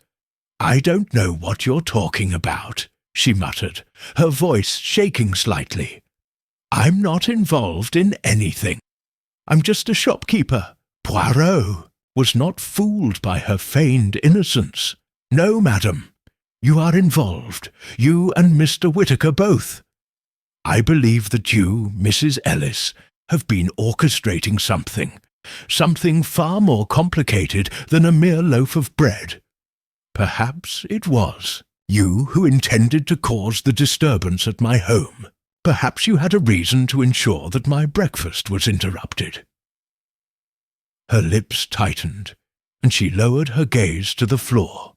Speaker 1: "I don't know what you're talking about," she muttered, her voice shaking slightly. "I'm not involved in anything. I'm just a shopkeeper." Poirot was not fooled by her feigned innocence. "No, madam, you are involved, you and Mr. Whittaker both. I believe that you, Mrs. Ellis, have been orchestrating something far more complicated than a mere loaf of bread. Perhaps it was you who intended to cause the disturbance at my home. Perhaps you had a reason to ensure that my breakfast was interrupted." Her lips tightened, and she lowered her gaze to the floor.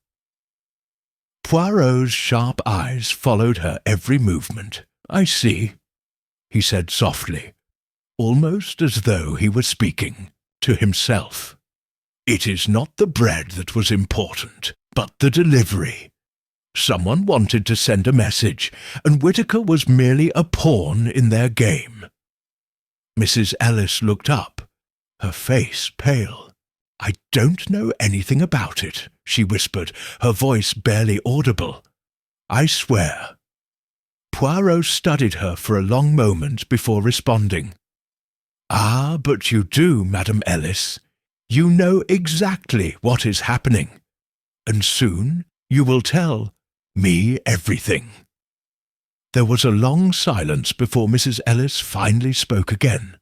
Speaker 1: Poirot's sharp eyes followed her every movement. "I see," he said softly, almost as though he were speaking to himself. "It is not the bread that was important, but the delivery. Someone wanted to send a message, and Whittaker was merely a pawn in their game." Mrs. Ellis looked up, her face pale. "I don't know anything about it," she whispered, her voice barely audible. "I swear." Poirot studied her for a long moment before responding. "Ah, but you do, Madame Ellis. You know exactly what is happening, and soon you will tell me everything." There was a long silence before Mrs. Ellis finally spoke again.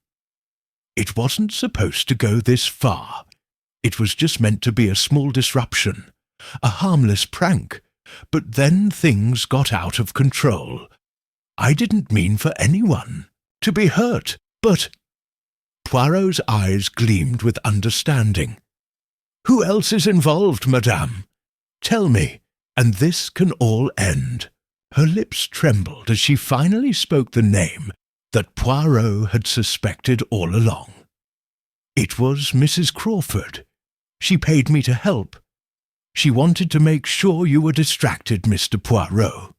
Speaker 1: "It wasn't supposed to go this far. It was just meant to be a small disruption, a harmless prank, but then things got out of control. I didn't mean for anyone to be hurt, but—" Poirot's eyes gleamed with understanding. "Who else is involved, madame? Tell me, and this can all end." Her lips trembled as she finally spoke the name that Poirot had suspected all along. "It was Mrs. Crawford. She paid me to help. She wanted to make sure you were distracted, Mr. Poirot.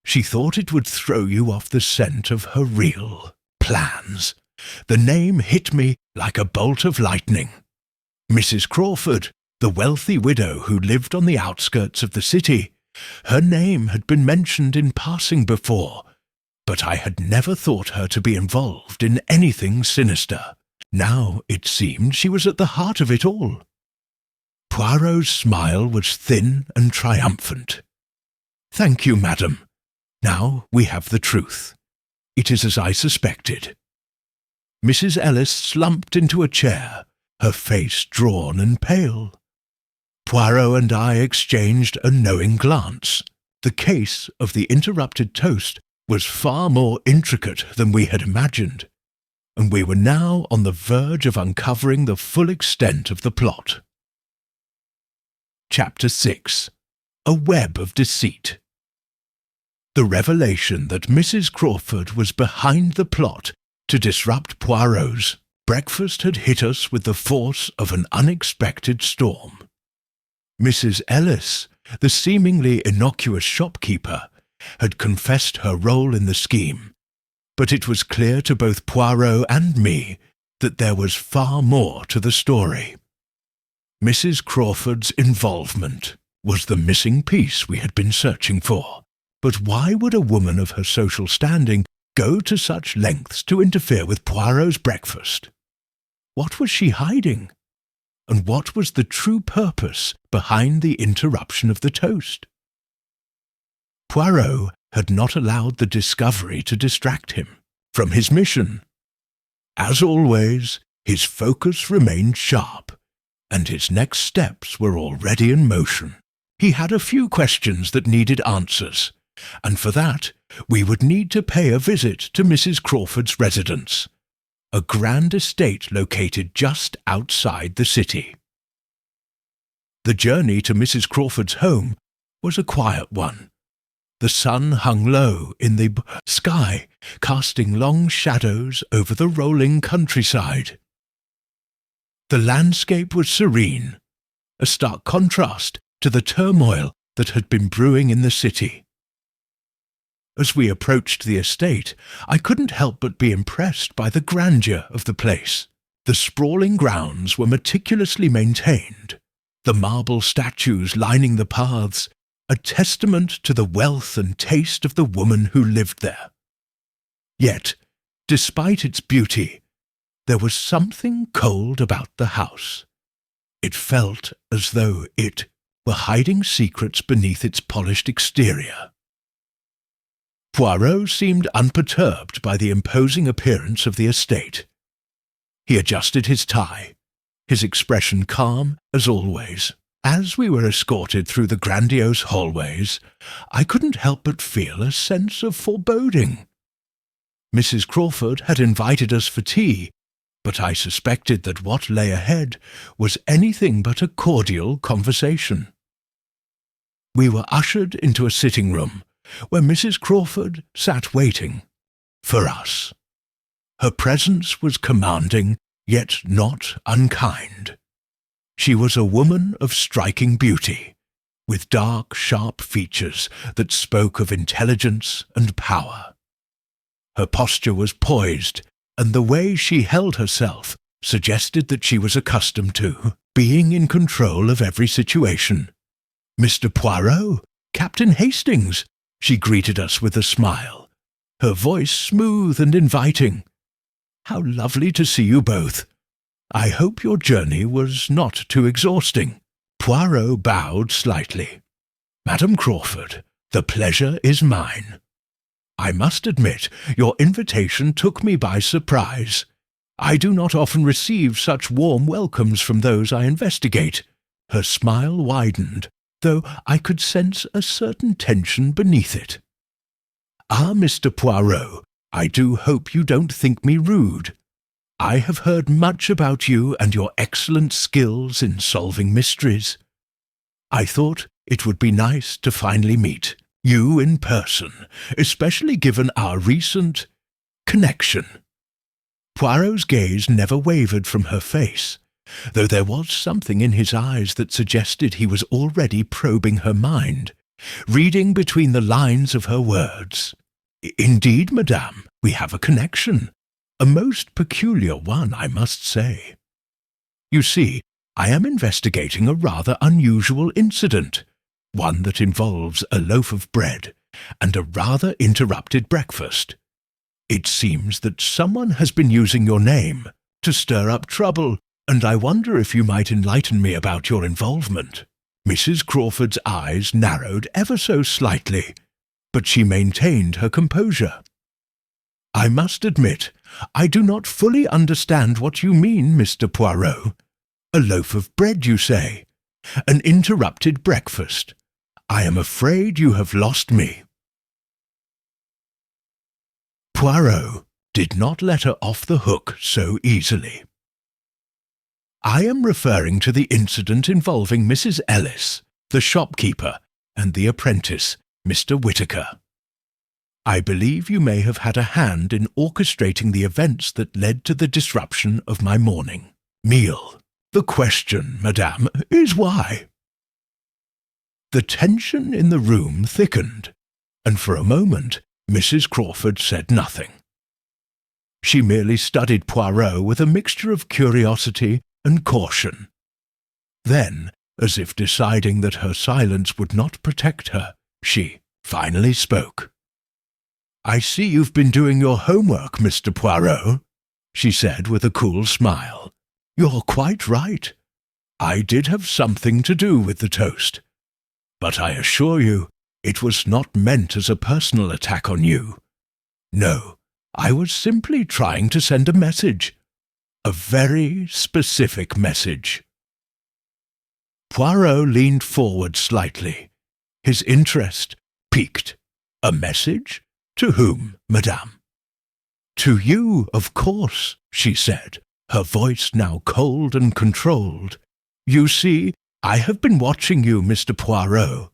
Speaker 1: She thought it would throw you off the scent of her real plans. The name hit me like a bolt of lightning. Mrs. Crawford, the wealthy widow who lived on the outskirts of the city. Her name had been mentioned in passing before, but I had never thought her to be involved in anything sinister. Now it seemed she was at the heart of it all." Poirot's smile was thin and triumphant. "Thank you, madam. Now we have the truth. It is as I suspected." Mrs. Ellis slumped into a chair, her face drawn and pale. Poirot and I exchanged a knowing glance. The case of the interrupted toast was far more intricate than we had imagined, and we were now on the verge of uncovering the full extent of the plot. Chapter 6. A Web of Deceit. The revelation that Mrs. Crawford was behind the plot to disrupt Poirot's breakfast had hit us with the force of an unexpected storm. Mrs. Ellis, the seemingly innocuous shopkeeper, had confessed her role in the scheme, but it was clear to both Poirot and me that there was far more to the story. Mrs. Crawford's involvement was the missing piece we had been searching for. But why would a woman of her social standing go to such lengths to interfere with Poirot's breakfast? What was she hiding? And what was the true purpose behind the interruption of the toast? Poirot had not allowed the discovery to distract him from his mission. As always, his focus remained sharp, and his next steps were already in motion. He had a few questions that needed answers, and for that we would need to pay a visit to Mrs. Crawford's residence, a grand estate located just outside the city. The journey to Mrs. Crawford's home was a quiet one. The sun hung low in the sky, casting long shadows over the rolling countryside. The landscape was serene, a stark contrast to the turmoil that had been brewing in the city. As we approached the estate, I couldn't help but be impressed by the grandeur of the place. The sprawling grounds were meticulously maintained, the marble statues lining the paths, a testament to the wealth and taste of the woman who lived there. Yet, despite its beauty, there was something cold about the house. It felt as though it were hiding secrets beneath its polished exterior. Poirot seemed unperturbed by the imposing appearance of the estate. He adjusted his tie, his expression calm as always. As we were escorted through the grandiose hallways, I couldn't help but feel a sense of foreboding. Mrs. Crawford had invited us for tea, but I suspected that what lay ahead was anything but a cordial conversation. We were ushered into a sitting room, where Mrs. Crawford sat waiting for us. Her presence was commanding, yet not unkind. She was a woman of striking beauty, with dark, sharp features that spoke of intelligence and power. Her posture was poised, and the way she held herself suggested that she was accustomed to being in control of every situation. "Mr. Poirot, Captain Hastings," she greeted us with a smile. her voice smooth and inviting. "How lovely to see you both. I hope your journey was not too exhausting." Poirot bowed slightly. "Madam Crawford, the pleasure is mine. I must admit, your invitation took me by surprise. I do not often receive such warm welcomes from those I investigate." Her smile widened, though I could sense a certain tension beneath it. "Ah, Mr. Poirot, I do hope you don't think me rude. I have heard much about you and your excellent skills in solving mysteries. I thought it would be nice to finally meet you in person, especially given our recent connection." Poirot's gaze never wavered from her face, though there was something in his eyes that suggested he was already probing her mind, reading between the lines of her words. "Indeed, madame, we have a connection. A most peculiar one, I must say. You see, I am investigating a rather unusual incident, one that involves a loaf of bread and a rather interrupted breakfast. It seems that someone has been using your name to stir up trouble, and I wonder if you might enlighten me about your involvement." Mrs. Crawford's eyes narrowed ever so slightly, but she maintained her composure. "I must admit, I do not fully understand what you mean, Mr. Poirot. A loaf of bread, you say? An interrupted breakfast? I am afraid you have lost me." Poirot did not let her off the hook so easily. "I am referring to the incident involving Mrs. Ellis, the shopkeeper, and the apprentice, Mr. Whittaker. I believe you may have had a hand in orchestrating the events that led to the disruption of my morning meal. The question, madame, is why?" The tension in the room thickened, and for a moment Mrs. Crawford said nothing. She merely studied Poirot with a mixture of curiosity and caution. Then, as if deciding that her silence would not protect her, she finally spoke. "I see you've been doing your homework, Mr. Poirot," she said with a cool smile. "You're quite right. I did have something to do with the toast. But I assure you, it was not meant as a personal attack on you. No, I was simply trying to send a message. A very specific message." Poirot leaned forward slightly, his interest piqued. "A message? To whom, madame?" "To you, of course," she said, her voice now cold and controlled. "You see, I have been watching you, Mr. Poirot.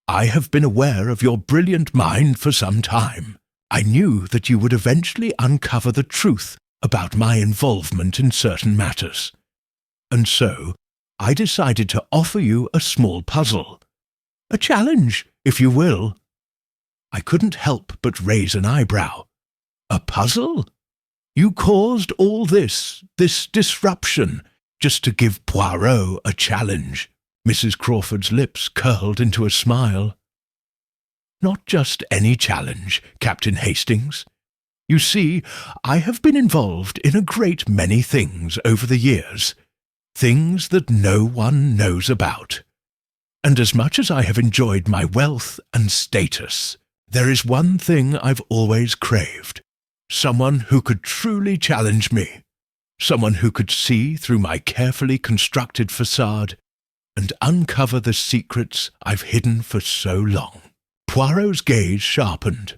Speaker 1: I have been aware of your brilliant mind for some time. I knew that you would eventually uncover the truth about my involvement in certain matters. And so, I decided to offer you a small puzzle. A challenge, if you will." I couldn't help but raise an eyebrow. "A puzzle? You caused all this disruption, just to give Poirot a challenge." Mrs. Crawford's lips curled into a smile. "Not just any challenge, Captain Hastings. You see, I have been involved in a great many things over the years, things that no one knows about. And as much as I have enjoyed my wealth and status, there is one thing I've always craved. Someone who could truly challenge me. Someone who could see through my carefully constructed facade and uncover the secrets I've hidden for so long." Poirot's gaze sharpened.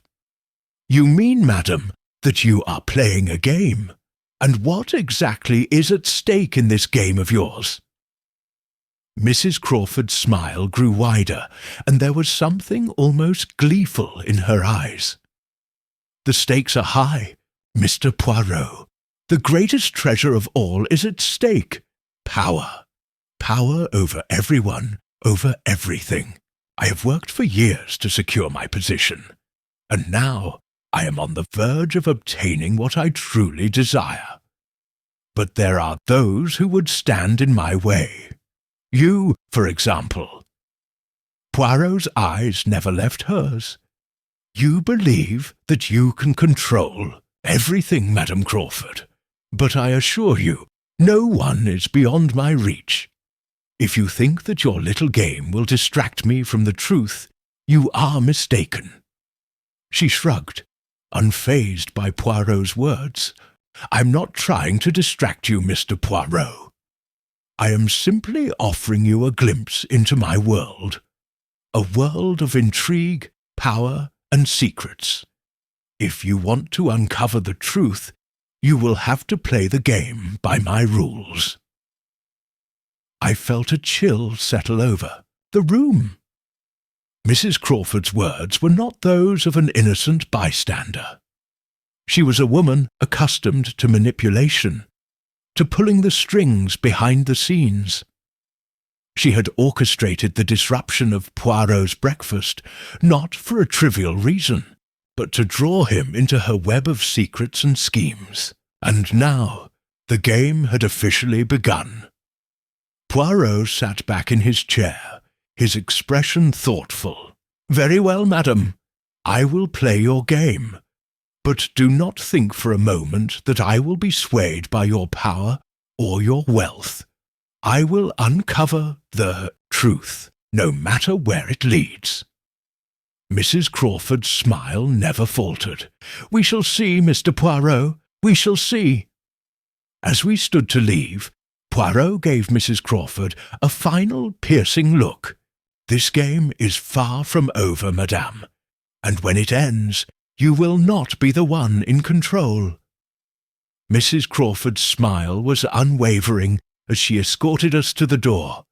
Speaker 1: "You mean, madam, that you are playing a game? And what exactly is at stake in this game of yours?" Mrs. Crawford's smile grew wider, and there was something almost gleeful in her eyes. "The stakes are high, Mr. Poirot. The greatest treasure of all is at stake. Power. Power over everyone, over everything. I have worked for years to secure my position, and now I am on the verge of obtaining what I truly desire. But there are those who would stand in my way. You, for example." Poirot's eyes never left hers. You believe that you can control everything, Madam Crawford, but I assure you, no one is beyond my reach. If you think that your little game will distract me from the truth, you are mistaken." She shrugged, unfazed by Poirot's words. "I'm not trying to distract you, Mr. Poirot. I am simply offering you a glimpse into my world, a world of intrigue, power, and secrets. If you want to uncover the truth, you will have to play the game by my rules." I felt a chill settle over the room. Mrs. Crawford's words were not those of an innocent bystander. She was a woman accustomed to manipulation, to pulling the strings behind the scenes. She had orchestrated the disruption of Poirot's breakfast, not for a trivial reason, but to draw him into her web of secrets and schemes. And now the game had officially begun. Poirot sat back in his chair, his expression thoughtful. "Very well, madam. I will play your game. But do not think for a moment that I will be swayed by your power or your wealth. I will uncover the truth, no matter where it leads." Mrs. Crawford's smile never faltered. "We shall see, Mr. Poirot. We shall see." As we stood to leave, Poirot gave Mrs. Crawford a final piercing look. "This game is far from over, madame, and when it ends, you will not be the one in control." Mrs. Crawford's smile was unwavering as she escorted us to the door,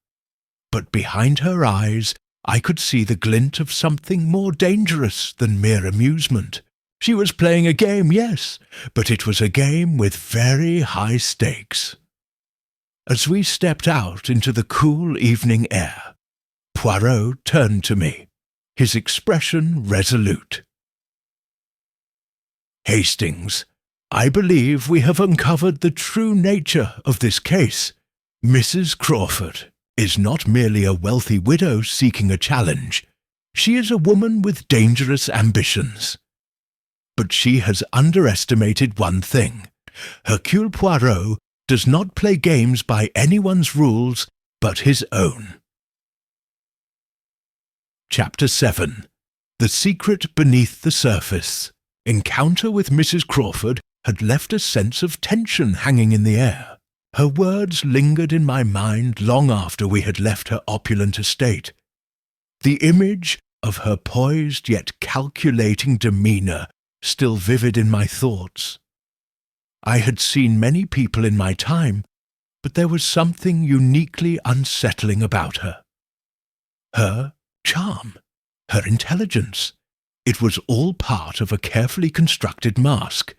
Speaker 1: but behind her eyes I could see the glint of something more dangerous than mere amusement. She was playing a game, yes, but it was a game with very high stakes. As we stepped out into the cool evening air, Poirot turned to me, his expression resolute. "Hastings, I believe we have uncovered the true nature of this case. Mrs. Crawford is not merely a wealthy widow seeking a challenge. She is a woman with dangerous ambitions. But she has underestimated one thing. Hercule Poirot does not play games by anyone's rules but his own." Chapter 7. The Secret Beneath the Surface. Encounter with Mrs. Crawford had left a sense of tension hanging in the air. Her words lingered in my mind long after we had left her opulent estate. The image of her poised yet calculating demeanour still vivid in my thoughts. I had seen many people in my time, but there was something uniquely unsettling about her. Her charm, her intelligence. It was all part of a carefully constructed mask,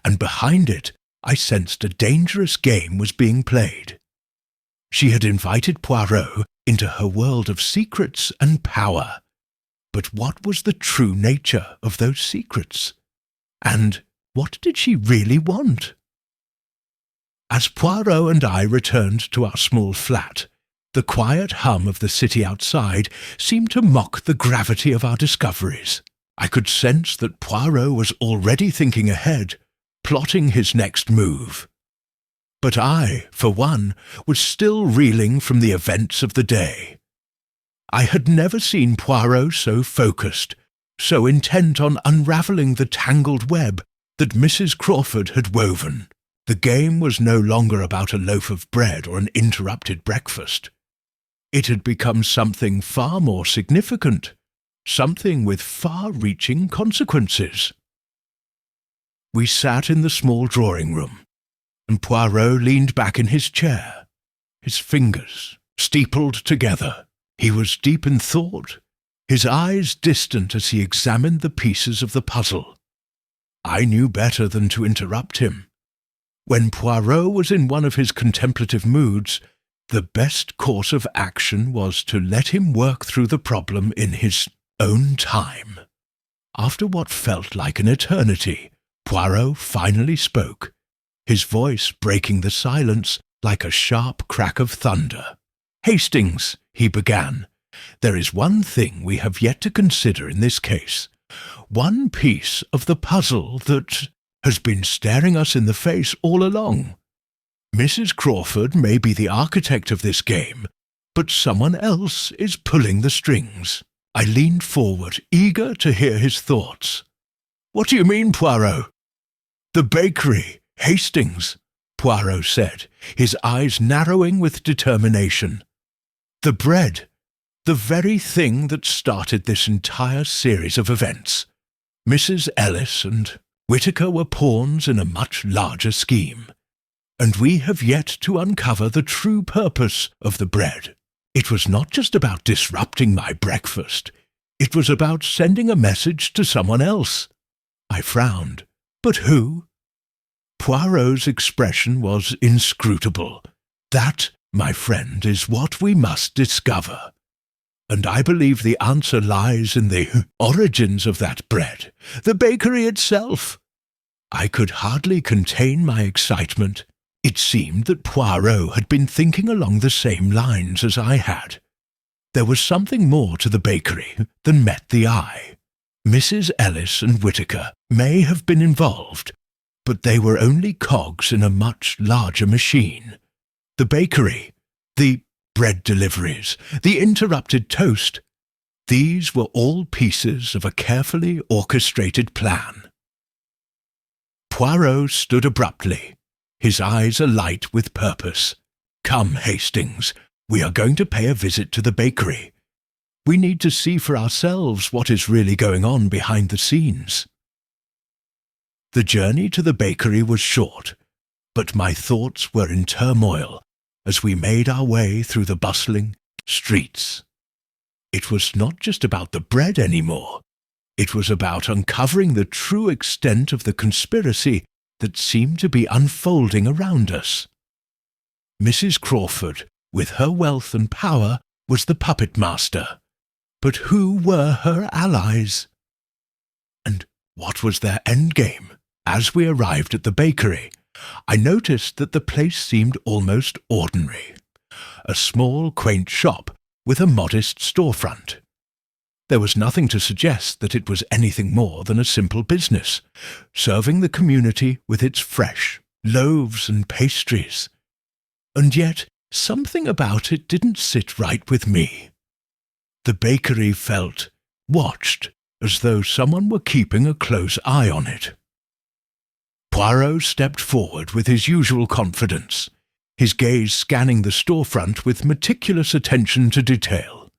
Speaker 1: and behind it I sensed a dangerous game was being played. She had invited Poirot into her world of secrets and power. But what was the true nature of those secrets? And what did she really want? As Poirot and I returned to our small flat, the quiet hum of the city outside seemed to mock the gravity of our discoveries. I could sense that Poirot was already thinking ahead, plotting his next move. But I, for one, was still reeling from the events of the day. I had never seen Poirot so focused, so intent on unravelling the tangled web that Mrs. Crawford had woven. The game was no longer about a loaf of bread or an interrupted breakfast. It had become something far more significant, something with far-reaching consequences. We sat in the small drawing room, and Poirot leaned back in his chair, his fingers steepled together. He was deep in thought, his eyes distant as he examined the pieces of the puzzle. I knew better than to interrupt him. When Poirot was in one of his contemplative moods, the best course of action was to let him work through the problem in his own time. After what felt like an eternity, Poirot finally spoke, his voice breaking the silence like a sharp crack of thunder. "Hastings," he began, "there is one thing we have yet to consider in this case. One piece of the puzzle that has been staring us in the face all along. Mrs. Crawford may be the architect of this game, but someone else is pulling the strings. I leaned forward, eager to hear his thoughts. "What do you mean, Poirot?" "The bakery, Hastings," Poirot said, his eyes narrowing with determination. "The bread, the very thing that started this entire series of events. Mrs. Ellis and Whitaker were pawns in a much larger scheme, and we have yet to uncover the true purpose of the bread. It was not just about disrupting my breakfast. It was about sending a message to someone else." I frowned. "But who?" Poirot's expression was inscrutable. "That, my friend, is what we must discover. And I believe the answer lies in the origins of that bread, the bakery itself." I could hardly contain my excitement. It seemed that Poirot had been thinking along the same lines as I had. There was something more to the bakery than met the eye. Mrs. Ellis and Whitaker may have been involved, but they were only cogs in a much larger machine. The bakery, the bread deliveries, the interrupted toast, these were all pieces of a carefully orchestrated plan. Poirot stood abruptly, his eyes alight with purpose. "Come, Hastings, we are going to pay a visit to the bakery. We need to see for ourselves what is really going on behind the scenes." The journey to the bakery was short, but my thoughts were in turmoil as we made our way through the bustling streets. It was not just about the bread anymore. It was about uncovering the true extent of the conspiracy that seemed to be unfolding around us. Mrs. Crawford, with her wealth and power, was the puppet master. But who were her allies? And what was their endgame? As we arrived at the bakery, I noticed that the place seemed almost ordinary. A small, quaint shop with a modest storefront. There was nothing to suggest that it was anything more than a simple business, serving the community with its fresh loaves and pastries. And yet, something about it didn't sit right with me. The bakery felt watched, as though someone were keeping a close eye on it. Poirot stepped forward with his usual confidence, his gaze scanning the storefront with meticulous attention to detail.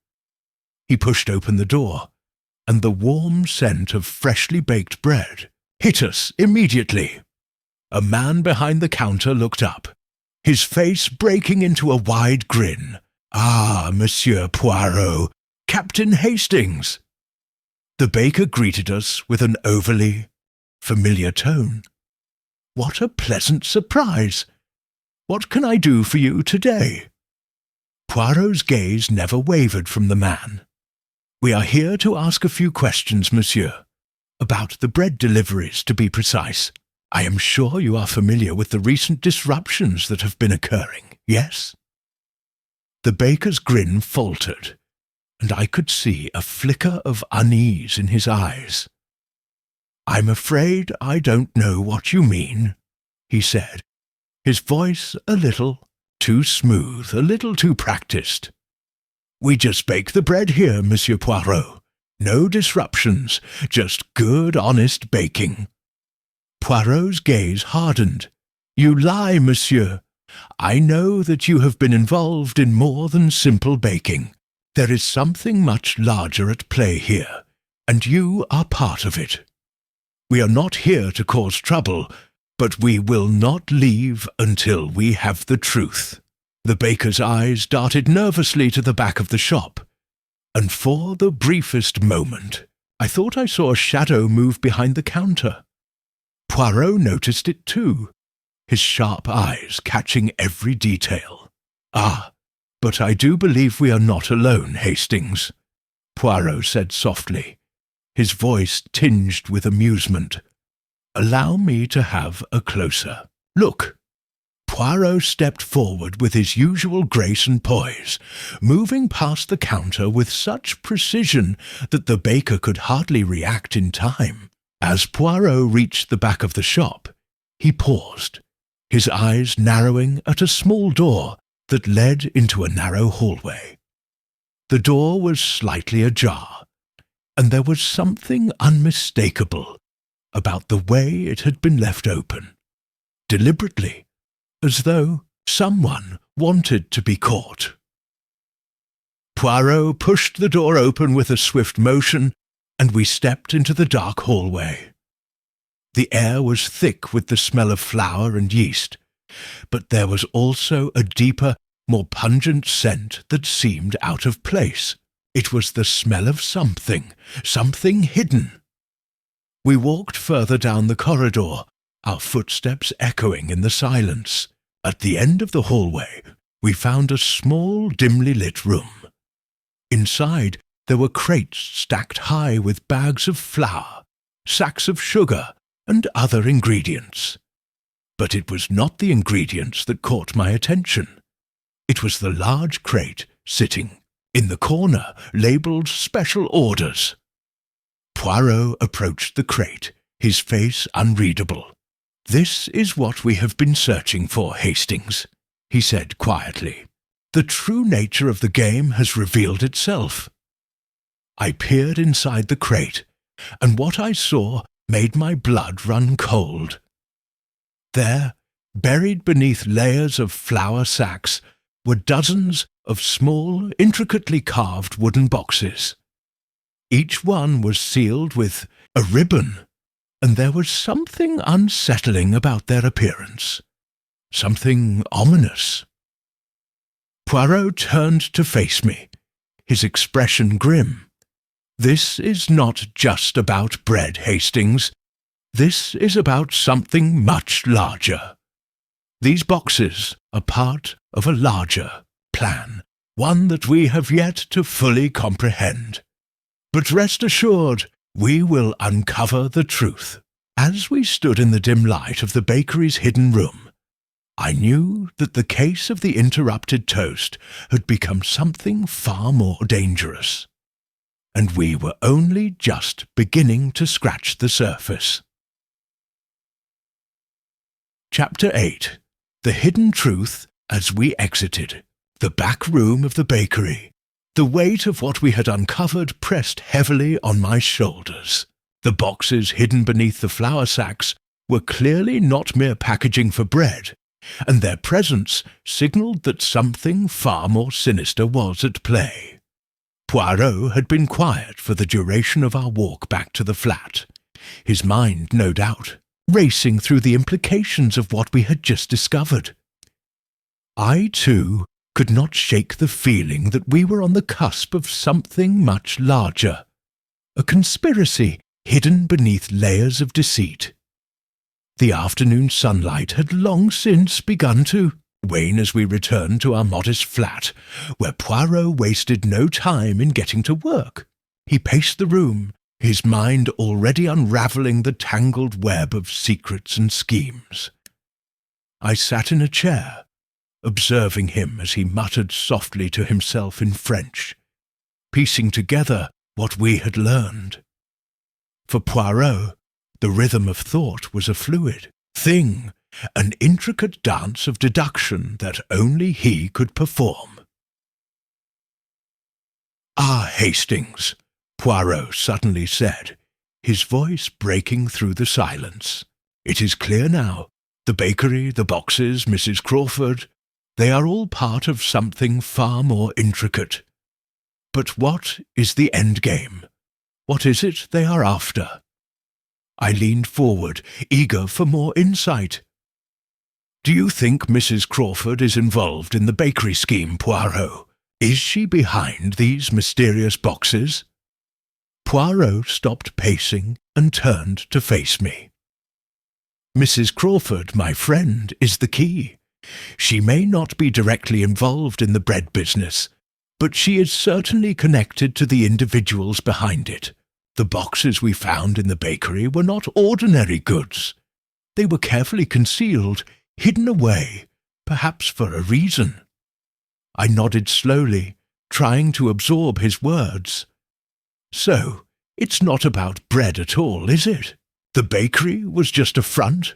Speaker 1: He pushed open the door, and the warm scent of freshly baked bread hit us immediately. A man behind the counter looked up, his face breaking into a wide grin. "Ah, Monsieur Poirot, Captain Hastings!" The baker greeted us with an overly familiar tone. What a pleasant surprise! "What can I do for you today?" Poirot's gaze never wavered from the man. "We are here to ask a few questions, monsieur. About the bread deliveries, to be precise. I am sure you are familiar with the recent disruptions that have been occurring, yes?" The baker's grin faltered, and I could see a flicker of unease in his eyes. "I'm afraid I don't know what you mean," he said, his voice a little too smooth, a little too practiced. "We just bake the bread here, Monsieur Poirot. No disruptions, just good, honest baking." Poirot's gaze hardened. "You lie, monsieur. I know that you have been involved in more than simple baking. There is something much larger at play here, and you are part of it. We are not here to cause trouble, but we will not leave until we have the truth." The baker's eyes darted nervously to the back of the shop, and for the briefest moment I thought I saw a shadow move behind the counter. Poirot noticed it too, his sharp eyes catching every detail. "Ah, but I do believe we are not alone, Hastings," Poirot said softly, his voice tinged with amusement. "Allow me to have a closer look." Poirot stepped forward with his usual grace and poise, moving past the counter with such precision that the baker could hardly react in time. As Poirot reached the back of the shop, he paused, his eyes narrowing at a small door that led into a narrow hallway. The door was slightly ajar, and there was something unmistakable about the way it had been left open, deliberately, as though someone wanted to be caught. Poirot pushed the door open with a swift motion, and we stepped into the dark hallway. The air was thick with the smell of flour and yeast, but there was also a deeper, more pungent scent that seemed out of place. It was the smell of something hidden. We walked further down the corridor, our footsteps echoing in the silence. At the end of the hallway, we found a small, dimly lit room. Inside, there were crates stacked high with bags of flour, sacks of sugar, and other ingredients. But it was not the ingredients that caught my attention. It was the large crate sitting in the corner, labelled Special Orders. Poirot approached the crate, his face unreadable. "This is what we have been searching for, Hastings," he said quietly. "The true nature of the game has revealed itself." I peered inside the crate, and what I saw made my blood run cold. There, buried beneath layers of flour sacks, were dozens of small, intricately carved wooden boxes. Each one was sealed with a ribbon, and there was something unsettling about their appearance, something ominous. Poirot turned to face me, his expression grim. "This is not just about bread, Hastings. This is about something much larger. These boxes are part of a larger plan, one that we have yet to fully comprehend. But rest assured, we will uncover the truth." As we stood in the dim light of the bakery's hidden room, I knew that the case of the interrupted toast had become something far more dangerous, and we were only just beginning to scratch the surface. Chapter 8. The Hidden Truth as we exited the back room of the bakery. The weight of what we had uncovered pressed heavily on my shoulders. The boxes hidden beneath the flour sacks were clearly not mere packaging for bread, and their presence signalled that something far more sinister was at play. Poirot had been quiet for the duration of our walk back to the flat, his mind, no doubt, racing through the implications of what we had just discovered. I, too, could not shake the feeling that we were on the cusp of something much larger, a conspiracy hidden beneath layers of deceit. The afternoon sunlight had long since begun to wane as we returned to our modest flat, where Poirot wasted no time in getting to work. He paced the room, his mind already unravelling the tangled web of secrets and schemes. I sat in a chair, observing him as he muttered softly to himself in French, piecing together what we had learned. For Poirot, the rhythm of thought was a fluid thing, an intricate dance of deduction that only he could perform. "Ah, Hastings," Poirot suddenly said, his voice breaking through the silence. "It is clear now. The bakery, the boxes, Mrs. Crawford, they are all part of something far more intricate. But what is the end game? What is it they are after?" I leaned forward, eager for more insight. "Do you think Mrs. Crawford is involved in the bakery scheme, Poirot? Is she behind these mysterious boxes?" Poirot stopped pacing and turned to face me. "Mrs. Crawford, my friend, is the key. She may not be directly involved in the bread business, but she is certainly connected to the individuals behind it. The boxes we found in the bakery were not ordinary goods. They were carefully concealed, hidden away, perhaps for a reason. I nodded slowly, trying to absorb his words. So, it's not about bread at all, is it? The bakery was just a front?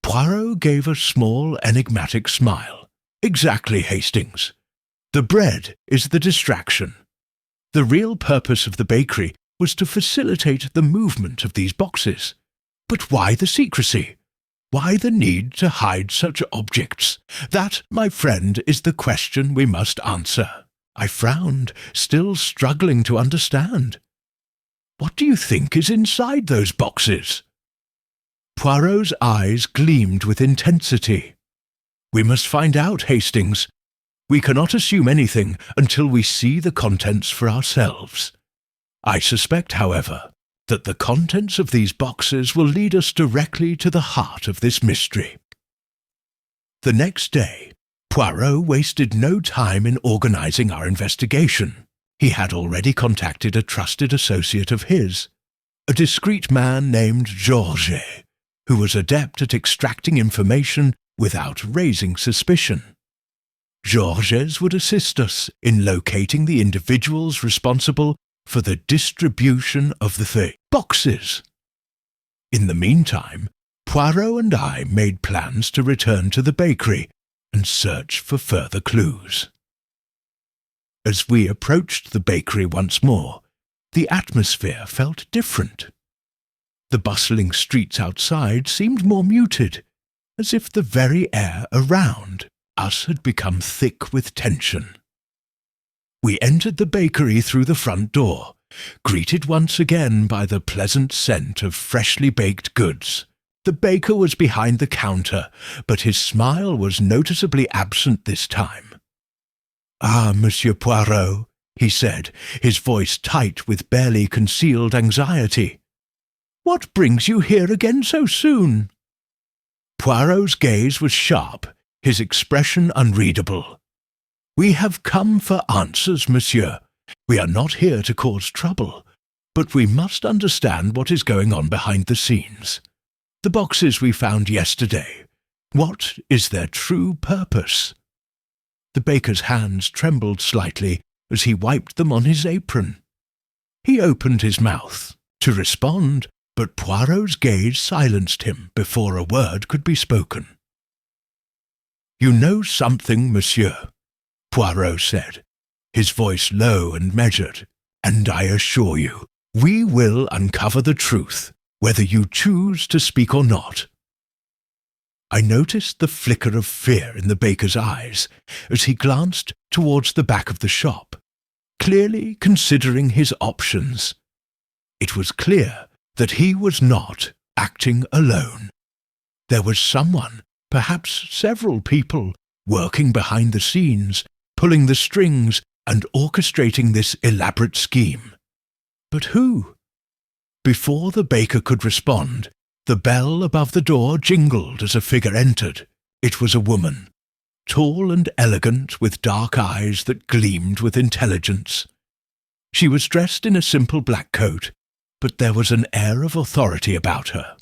Speaker 1: Poirot gave a small, enigmatic smile. Exactly, Hastings. The bread is the distraction. The real purpose of the bakery was to facilitate the movement of these boxes. But why the secrecy? Why the need to hide such objects? That, my friend, is the question we must answer. I frowned, still struggling to understand. What do you think is inside those boxes? Poirot's eyes gleamed with intensity. We must find out, Hastings. We cannot assume anything until we see the contents for ourselves. I suspect, however, that the contents of these boxes will lead us directly to the heart of this mystery. The next day, Poirot wasted no time in organizing our investigation. He had already contacted a trusted associate of his, a discreet man named Georges, who was adept at extracting information without raising suspicion. Georges would assist us in locating the individuals responsible for the distribution of the boxes. In the meantime, Poirot and I made plans to return to the bakery and search for further clues. As we approached the bakery once more, the atmosphere felt different. The bustling streets outside seemed more muted, as if the very air around us had become thick with tension. We entered the bakery through the front door, greeted once again by the pleasant scent of freshly baked goods. The baker was behind the counter, but his smile was noticeably absent this time. "Ah, Monsieur Poirot," he said, his voice tight with barely concealed anxiety. "What brings you here again so soon?" Poirot's gaze was sharp, his expression unreadable. "We have come for answers, monsieur. We are not here to cause trouble, but we must understand what is going on behind the scenes. The boxes we found yesterday, what is their true purpose?" The baker's hands trembled slightly as he wiped them on his apron. He opened his mouth to respond, but Poirot's gaze silenced him before a word could be spoken. "You know something, monsieur," Poirot said, his voice low and measured, "and I assure you, we will uncover the truth, whether you choose to speak or not." I noticed the flicker of fear in the baker's eyes as he glanced towards the back of the shop, clearly considering his options. It was clear that he was not acting alone. There was someone, perhaps several people, working behind the scenes, pulling the strings and orchestrating this elaborate scheme. But who? Before the baker could respond, the bell above the door jingled as a figure entered. It was a woman, tall and elegant, with dark eyes that gleamed with intelligence. She was dressed in a simple black coat, but there was an air of authority about her.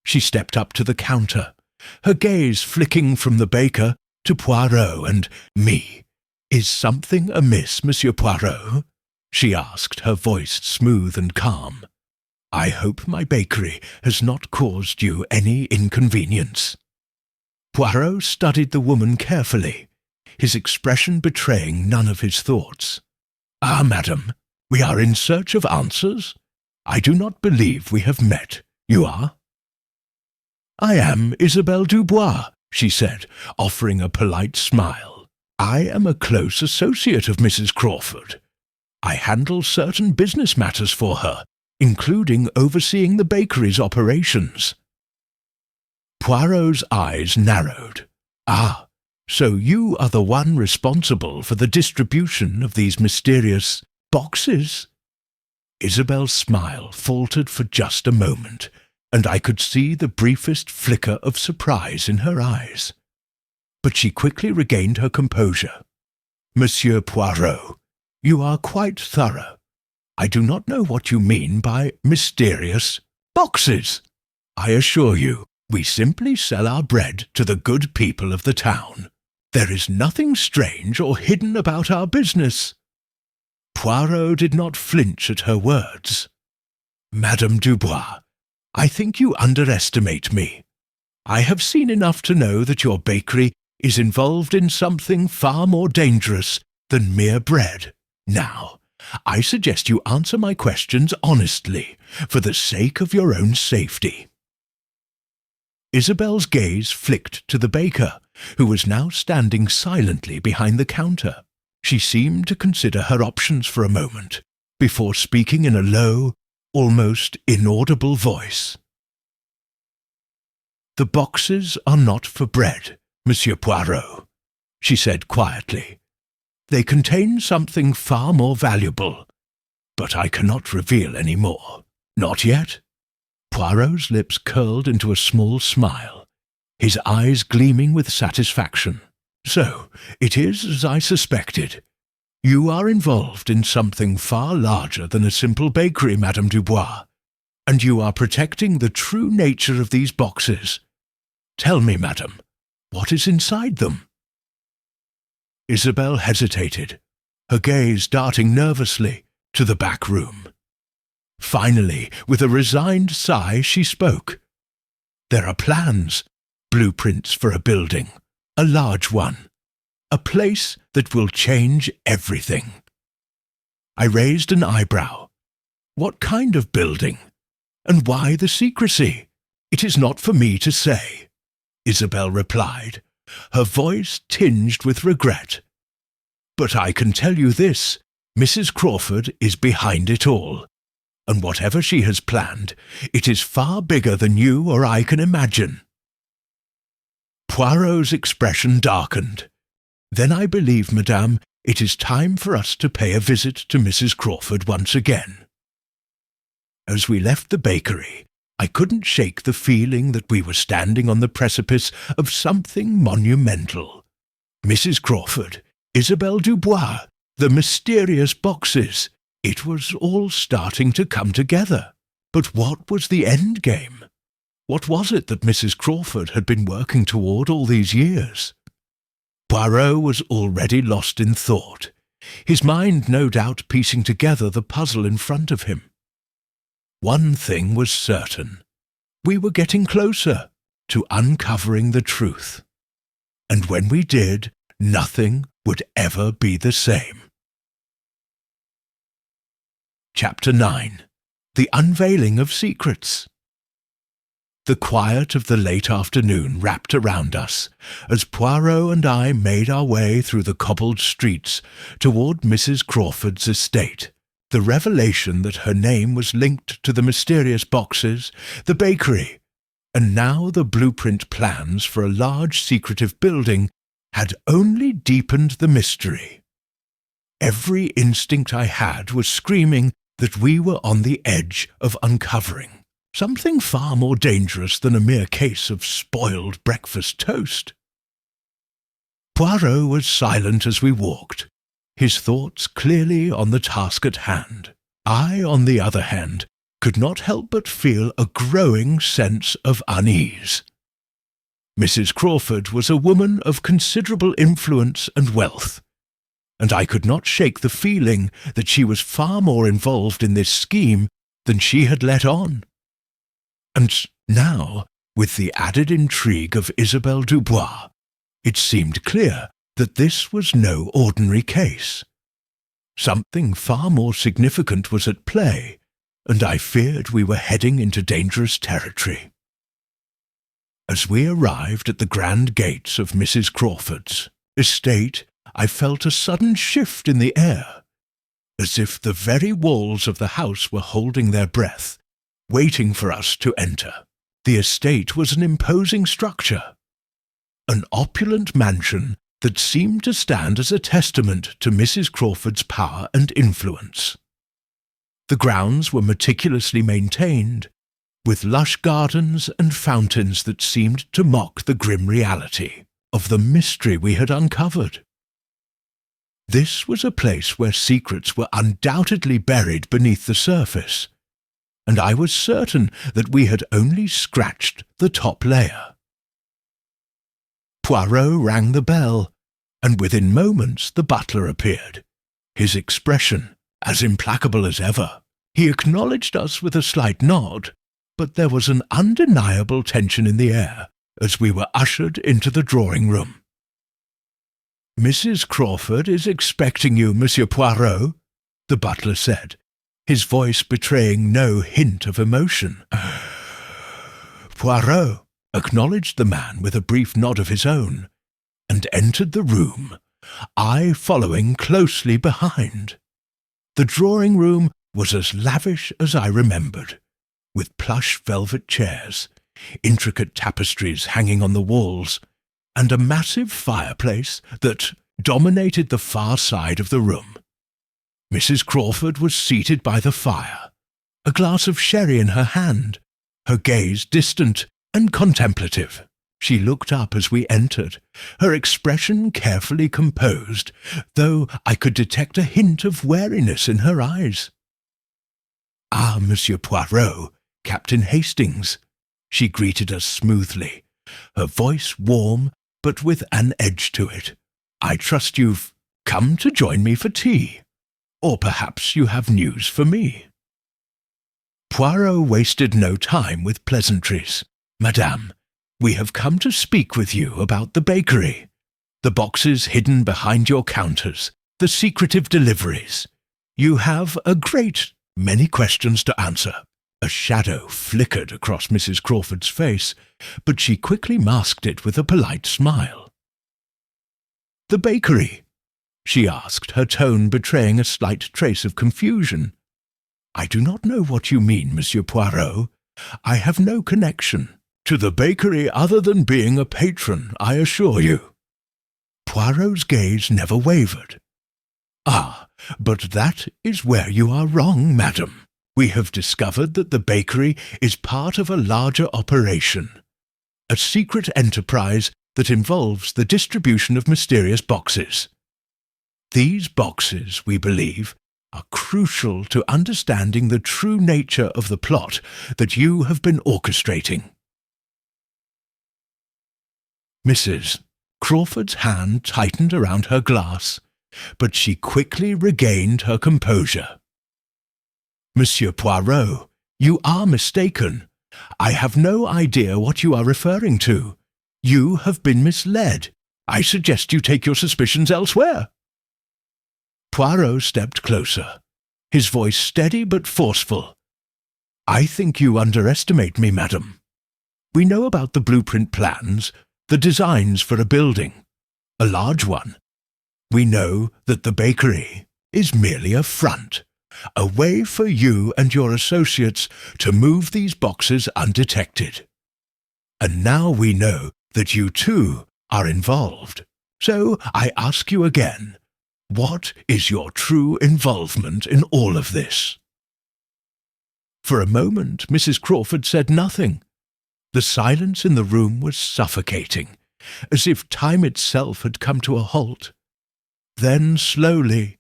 Speaker 1: She stepped up to the counter, her gaze flicking from the baker to Poirot and me. "Is something amiss, Monsieur Poirot?" she asked, her voice smooth and calm. "I hope my bakery has not caused you any inconvenience." Poirot studied the woman carefully, his expression betraying none of his thoughts. "Ah, madam, we are in search of answers? I do not believe we have met. You are?" "I am Isabelle Dubois," she said, offering a polite smile. "I am a close associate of Mrs. Crawford. I handle certain business matters for her, including overseeing the bakery's operations." Poirot's eyes narrowed. "Ah, so you are the one responsible for the distribution of these mysterious boxes?" Isabel's smile faltered for just a moment, and I could see the briefest flicker of surprise in her eyes. But she quickly regained her composure. "Monsieur Poirot, you are quite thorough. I do not know what you mean by mysterious boxes. I assure you, We simply sell our bread to the good people of the town. There is nothing strange or hidden about our business." Poirot did not flinch at her words. "Madame Dubois, I think you underestimate me. I have seen enough to know that your bakery is involved in something far more dangerous than mere bread. Now, I suggest you answer my questions honestly, for the sake of your own safety." Isabel's gaze flicked to the baker, who was now standing silently behind the counter. She seemed to consider her options for a moment, before speaking in a low, almost inaudible voice. "The boxes are not for bread, Monsieur Poirot," she said quietly. "They contain something far more valuable, but I cannot reveal any more. Not yet." Poirot's lips curled into a small smile, his eyes gleaming with satisfaction. "So, it is as I suspected. You are involved in something far larger than a simple bakery, Madame Dubois, and you are protecting the true nature of these boxes. Tell me, madame, what is inside them?" Isabel hesitated, her gaze darting nervously to the back room. Finally, with a resigned sigh, she spoke. "There are plans, blueprints for a building, a large one, a place that will change everything." I raised an eyebrow. "What kind of building? And why the secrecy?" "It is not for me to say," Isabel replied, her voice tinged with regret. "But I can tell you this, Mrs. Crawford is behind it all, and whatever she has planned, it is far bigger than you or I can imagine." Poirot's expression darkened. "Then I believe, madame, it is time for us to pay a visit to Mrs. Crawford once again." As we left the bakery, I couldn't shake the feeling that we were standing on the precipice of something monumental. Mrs. Crawford, Isabel Dubois, the mysterious boxes. It was all starting to come together. But what was the end game? What was it that Mrs. Crawford had been working toward all these years? Poirot was already lost in thought, his mind no doubt piecing together the puzzle in front of him. One thing was certain. We were getting closer to uncovering the truth. And when we did, nothing would ever be the same. Chapter 9. The Unveiling of Secrets. The quiet of the late afternoon wrapped around us as Poirot and I made our way through the cobbled streets toward Mrs. Crawford's estate. The revelation that her name was linked to the mysterious boxes, the bakery, and now the blueprint plans for a large secretive building had only deepened the mystery. Every instinct I had was screaming that we were on the edge of uncovering something far more dangerous than a mere case of spoiled breakfast toast. Poirot was silent as we walked, his thoughts clearly on the task at hand. I, on the other hand, could not help but feel a growing sense of unease. Mrs. Crawford was a woman of considerable influence and wealth, and I could not shake the feeling that she was far more involved in this scheme than she had let on. And now, with the added intrigue of Isabel Dubois, it seemed clear that this was no ordinary case. Something far more significant was at play, and I feared we were heading into dangerous territory. As we arrived at the grand gates of Mrs. Crawford's estate, I felt a sudden shift in the air, as if the very walls of the house were holding their breath, waiting for us to enter. The estate was an imposing structure, an opulent mansion that seemed to stand as a testament to Mrs. Crawford's power and influence. The grounds were meticulously maintained, with lush gardens and fountains that seemed to mock the grim reality of the mystery we had uncovered. This was a place where secrets were undoubtedly buried beneath the surface, and I was certain that we had only scratched the top layer. Poirot rang the bell, and within moments the butler appeared, his expression as implacable as ever. He acknowledged us with a slight nod, but there was an undeniable tension in the air as we were ushered into the drawing-room. "Mrs. Crawford is expecting you, Monsieur Poirot," the butler said, his voice betraying no hint of emotion. Poirot acknowledged the man with a brief nod of his own, and entered the room, I following closely behind. The drawing-room was as lavish as I remembered, with plush velvet chairs, intricate tapestries hanging on the walls, and a massive fireplace that dominated the far side of the room. Mrs. Crawford was seated by the fire, a glass of sherry in her hand, her gaze distant and contemplative. She looked up as we entered, her expression carefully composed, though I could detect a hint of wariness in her eyes. "Ah, Monsieur Poirot, Captain Hastings," she greeted us smoothly, her voice warm but with an edge to it. "I trust you've come to join me for tea, or perhaps you have news for me." Poirot wasted no time with pleasantries. "Madame, we have come to speak with you about the bakery, the boxes hidden behind your counters, the secretive deliveries. You have a great many questions to answer." A shadow flickered across Mrs. Crawford's face, but she quickly masked it with a polite smile. "The bakery?" she asked, her tone betraying a slight trace of confusion. "I do not know what you mean, Monsieur Poirot. I have no connection to the bakery other than being a patron, I assure you." Poirot's gaze never wavered. "Ah, but that is where you are wrong, madam. We have discovered that the bakery is part of a larger operation, a secret enterprise that involves the distribution of mysterious boxes. These boxes, we believe, are crucial to understanding the true nature of the plot that you have been orchestrating." Mrs. Crawford's hand tightened around her glass, but she quickly regained her composure. "Monsieur Poirot, you are mistaken. I have no idea what you are referring to. You have been misled. I suggest you take your suspicions elsewhere." Poirot stepped closer, his voice steady but forceful. "I think you underestimate me, madam. We know about the blueprint plans, the designs for a building, a large one. We know that the bakery is merely a front, a way for you and your associates to move these boxes undetected. And now we know that you too are involved. So I ask you again, what is your true involvement in all of this?" For a moment Mrs. Crawford said nothing. The silence in the room was suffocating, as if time itself had come to a halt. Then slowly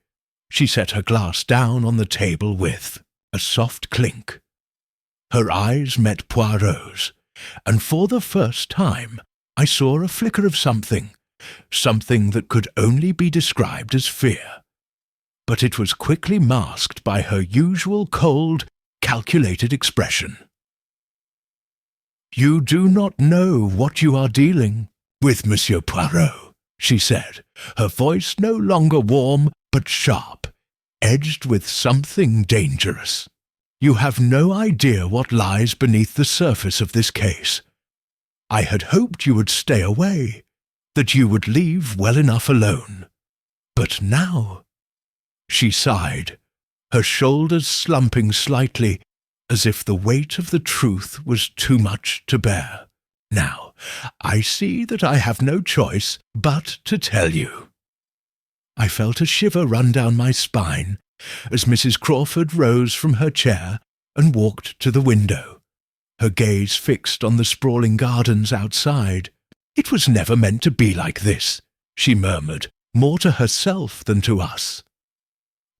Speaker 1: she set her glass down on the table with a soft clink. Her eyes met Poirot's, and for the first time I saw a flicker of something that could only be described as fear. But it was quickly masked by her usual cold, calculated expression. "You do not know what you are dealing with, Monsieur Poirot," she said, her voice no longer warm but sharp, edged with something dangerous. "You have no idea what lies beneath the surface of this case. I had hoped you would stay away, that you would leave well enough alone. But now—" She sighed, her shoulders slumping slightly, as if the weight of the truth was too much to bear. "Now, I see that I have no choice but to tell you." I felt a shiver run down my spine as Mrs. Crawford rose from her chair and walked to the window, her gaze fixed on the sprawling gardens outside. "It was never meant to be like this," she murmured, more to herself than to us.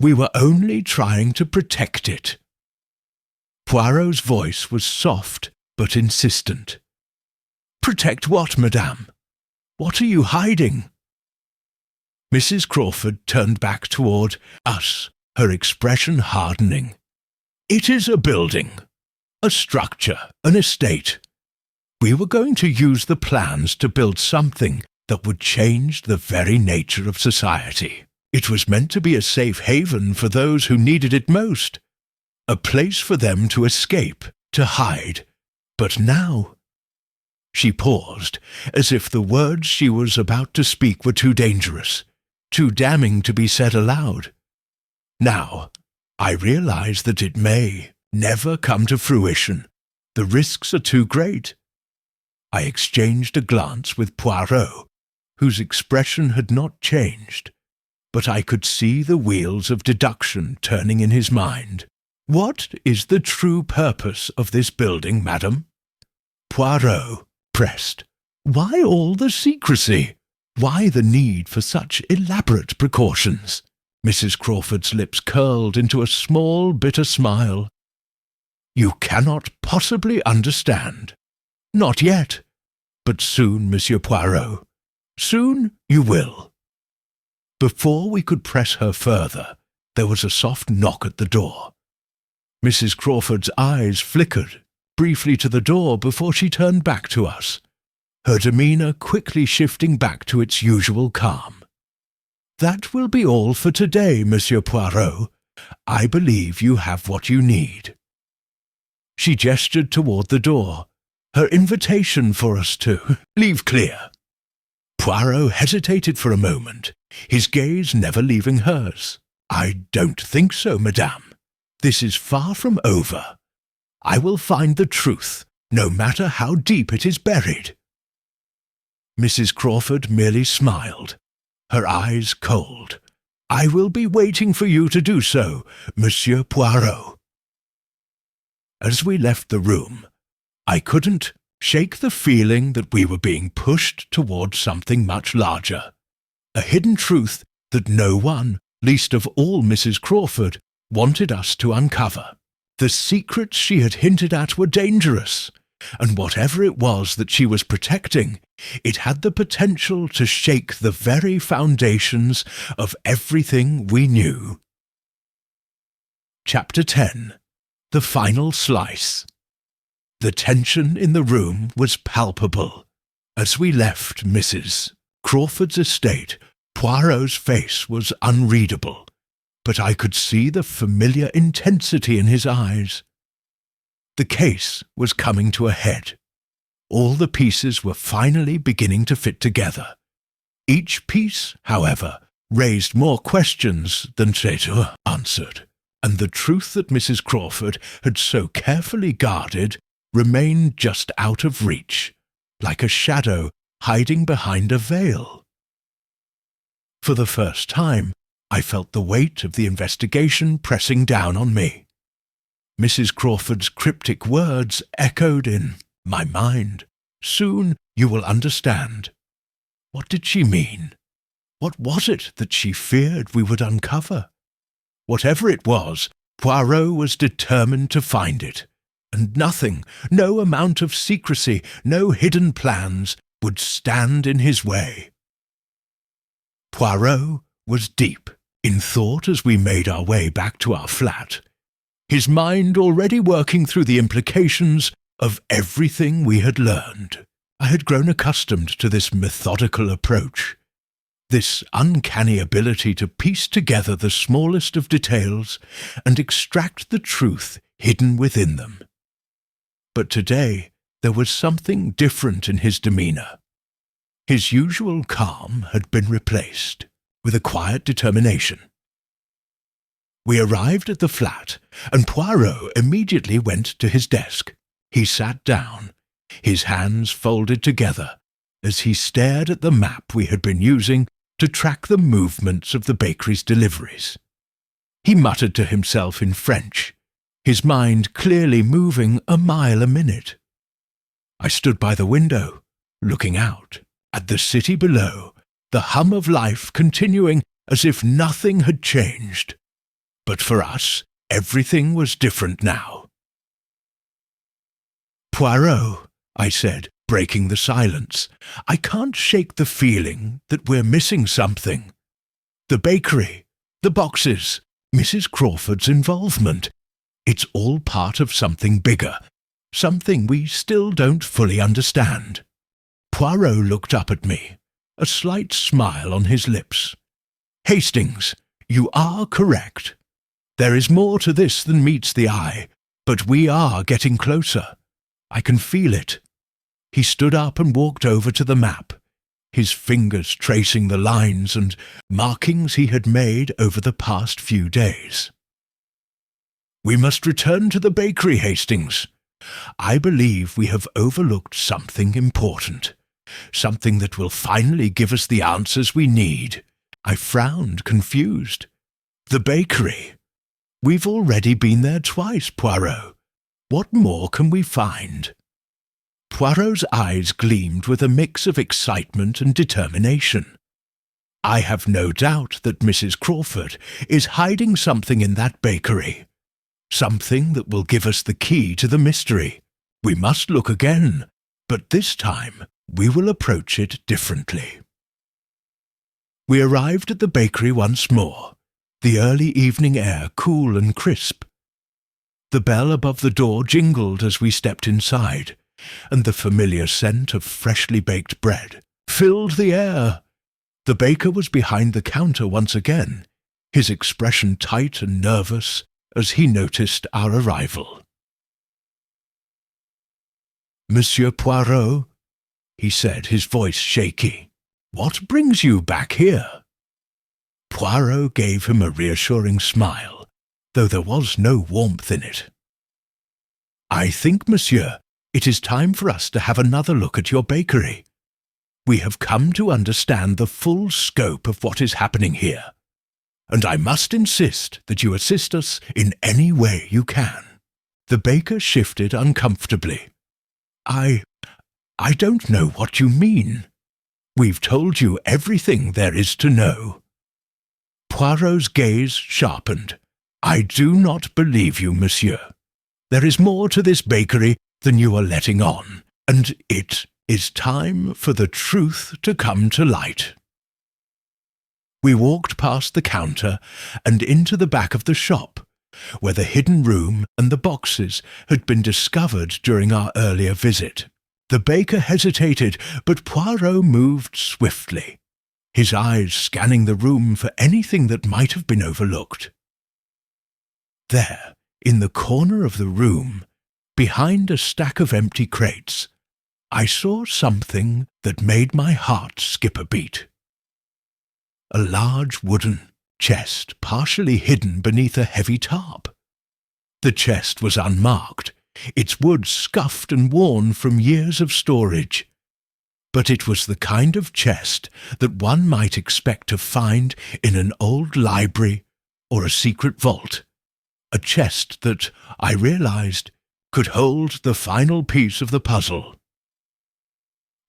Speaker 1: "We were only trying to protect it." Poirot's voice was soft but insistent. "Protect what, madame? What are you hiding?" Mrs. Crawford turned back toward us, her expression hardening. "It is a building, a structure, an estate. We were going to use the plans to build something that would change the very nature of society. It was meant to be a safe haven for those who needed it most, a place for them to escape, to hide. But now—" She paused, as if the words she was about to speak were too dangerous, too damning to be said aloud. "Now, I realize that it may never come to fruition. The risks are too great." I exchanged a glance with Poirot, whose expression had not changed, but I could see the wheels of deduction turning in his mind. "What is the true purpose of this building, madam?" Poirot pressed. "Why all the secrecy? Why the need for such elaborate precautions?" Mrs. Crawford's lips curled into a small, bitter smile. "You cannot possibly understand. Not yet. But soon, Monsieur Poirot. Soon you will." Before we could press her further, there was a soft knock at the door. Mrs. Crawford's eyes flickered briefly to the door before she turned back to us, her demeanour quickly shifting back to its usual calm. "That will be all for today, Monsieur Poirot. I believe you have what you need." She gestured toward the door, her invitation for us to leave clear. Poirot hesitated for a moment, his gaze never leaving hers. "I don't think so, madame. This is far from over. I will find the truth, no matter how deep it is buried." Mrs. Crawford merely smiled, her eyes cold. "I will be waiting for you to do so, Monsieur Poirot." As we left the room, I couldn't shake the feeling that we were being pushed towards something much larger, a hidden truth that no one, least of all Mrs. Crawford, wanted us to uncover. The secrets she had hinted at were dangerous, and whatever it was that she was protecting, it had the potential to shake the very foundations of everything we knew. Chapter 10. The Final Slice. The tension in the room was palpable. As we left Mrs. Crawford's estate, Poirot's face was unreadable, but I could see the familiar intensity in his eyes. The case was coming to a head. All the pieces were finally beginning to fit together. Each piece, however, raised more questions than it answered, and the truth that Mrs. Crawford had so carefully guarded remained just out of reach, like a shadow hiding behind a veil. For the first time, I felt the weight of the investigation pressing down on me. Mrs. Crawford's cryptic words echoed in my mind. "Soon you will understand." What did she mean? What was it that she feared we would uncover? Whatever it was, Poirot was determined to find it, and nothing, no amount of secrecy, no hidden plans, would stand in his way. Poirot was deep in thought as we made our way back to our flat, his mind already working through the implications of everything we had learned. I had grown accustomed to this methodical approach, this uncanny ability to piece together the smallest of details and extract the truth hidden within them. But today there was something different in his demeanour. His usual calm had been replaced with a quiet determination. We arrived at the flat, and Poirot immediately went to his desk. He sat down, his hands folded together, as he stared at the map we had been using to track the movements of the bakery's deliveries. He muttered to himself in French, his mind clearly moving a mile a minute. I stood by the window, looking out at the city below, the hum of life continuing as if nothing had changed. But for us, everything was different now. Poirot, I said, breaking the silence, I can't shake the feeling that we're missing something. The bakery, the boxes, Mrs. Crawford's involvement. It's all part of something bigger, something we still don't fully understand. Poirot looked up at me, a slight smile on his lips. Hastings, you are correct. There is more to this than meets the eye, but we are getting closer. I can feel it. He stood up and walked over to the map, his fingers tracing the lines and markings he had made over the past few days. We must return to the bakery, Hastings. I believe we have overlooked something important, something that will finally give us the answers we need. I frowned, confused. The bakery. We've already been there twice, Poirot. What more can we find? Poirot's eyes gleamed with a mix of excitement and determination. I have no doubt that Mrs. Crawford is hiding something in that bakery, something that will give us the key to the mystery. We must look again, but this time we will approach it differently. We arrived at the bakery once more, the early evening air cool and crisp. The bell above the door jingled as we stepped inside, and the familiar scent of freshly baked bread filled the air. The baker was behind the counter once again, his expression tight and nervous as he noticed our arrival. Monsieur Poirot, he said, his voice shaky, what brings you back here? Poirot gave him a reassuring smile, though there was no warmth in it. I think, monsieur, it is time for us to have another look at your bakery. We have come to understand the full scope of what is happening here, and I must insist that you assist us in any way you can. The baker shifted uncomfortably. I don't know what you mean. We've told you everything there is to know. Poirot's gaze sharpened. I do not believe you, monsieur. There is more to this bakery than you are letting on, and it is time for the truth to come to light. We walked past the counter and into the back of the shop, where the hidden room and the boxes had been discovered during our earlier visit. The baker hesitated, but Poirot moved swiftly, his eyes scanning the room for anything that might have been overlooked. There, in the corner of the room, behind a stack of empty crates, I saw something that made my heart skip a beat. A large wooden chest partially hidden beneath a heavy tarp. The chest was unmarked, its wood scuffed and worn from years of storage, but it was the kind of chest that one might expect to find in an old library or a secret vault, a chest that, I realized, could hold the final piece of the puzzle.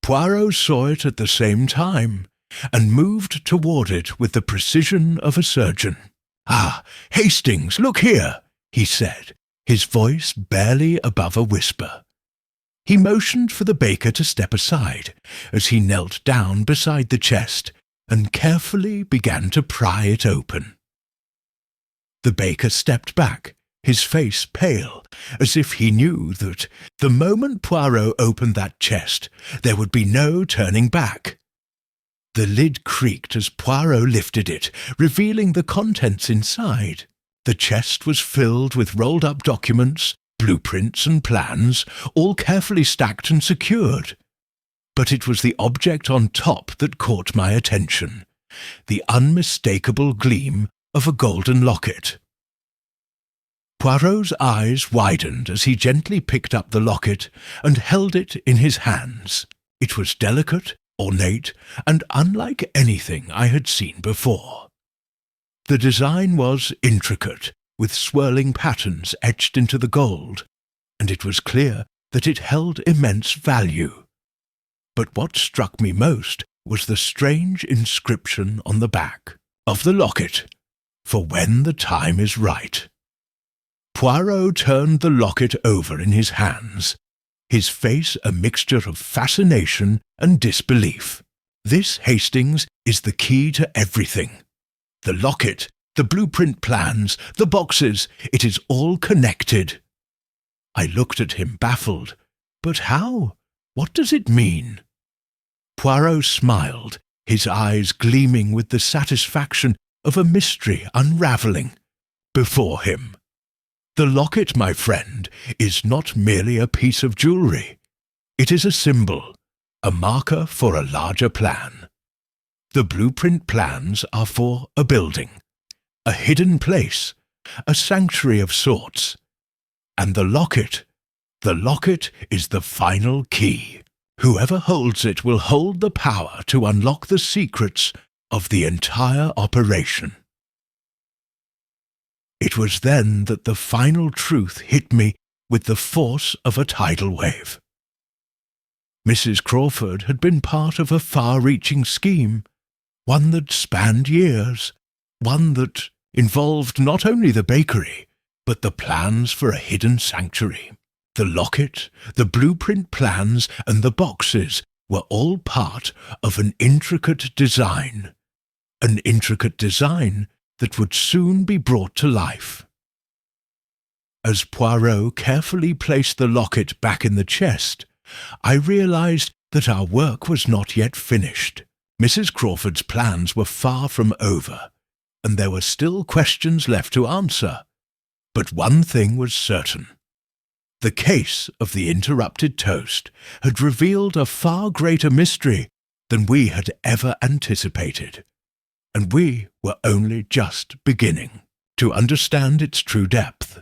Speaker 1: Poirot saw it at the same time, and moved toward it with the precision of a surgeon. "Ah, Hastings, look here," he said, his voice barely above a whisper. He motioned for the baker to step aside as he knelt down beside the chest and carefully began to pry it open. The baker stepped back, his face pale, as if he knew that the moment Poirot opened that chest, there would be no turning back. The lid creaked as Poirot lifted it, revealing the contents inside. The chest was filled with rolled-up documents, blueprints and plans, all carefully stacked and secured. But it was the object on top that caught my attention, the unmistakable gleam of a golden locket. Poirot's eyes widened as he gently picked up the locket and held it in his hands. It was delicate, ornate, and unlike anything I had seen before. The design was intricate, with swirling patterns etched into the gold, and it was clear that it held immense value. But what struck me most was the strange inscription on the back of the locket, "For when the time is right." Poirot turned the locket over in his hands, his face a mixture of fascination and disbelief. "This, Hastings, is the key to everything. The locket, the blueprint plans, the boxes, it is all connected." I looked at him baffled. "But how? What does it mean?" Poirot smiled, his eyes gleaming with the satisfaction of a mystery unravelling before him. "The locket, my friend, is not merely a piece of jewellery. It is a symbol, a marker for a larger plan. The blueprint plans are for a building, a hidden place, a sanctuary of sorts. And the locket is the final key. Whoever holds it will hold the power to unlock the secrets of the entire operation." It was then that the final truth hit me with the force of a tidal wave. Mrs. Crawford had been part of a far-reaching scheme, one that spanned years, one that involved not only the bakery, but the plans for a hidden sanctuary. The locket, the blueprint plans, and the boxes were all part of an intricate design that would soon be brought to life. As Poirot carefully placed the locket back in the chest, I realized that our work was not yet finished. Mrs. Crawford's plans were far from over, and there were still questions left to answer. But one thing was certain. The case of the interrupted toast had revealed a far greater mystery than we had ever anticipated, and we were only just beginning to understand its true depth.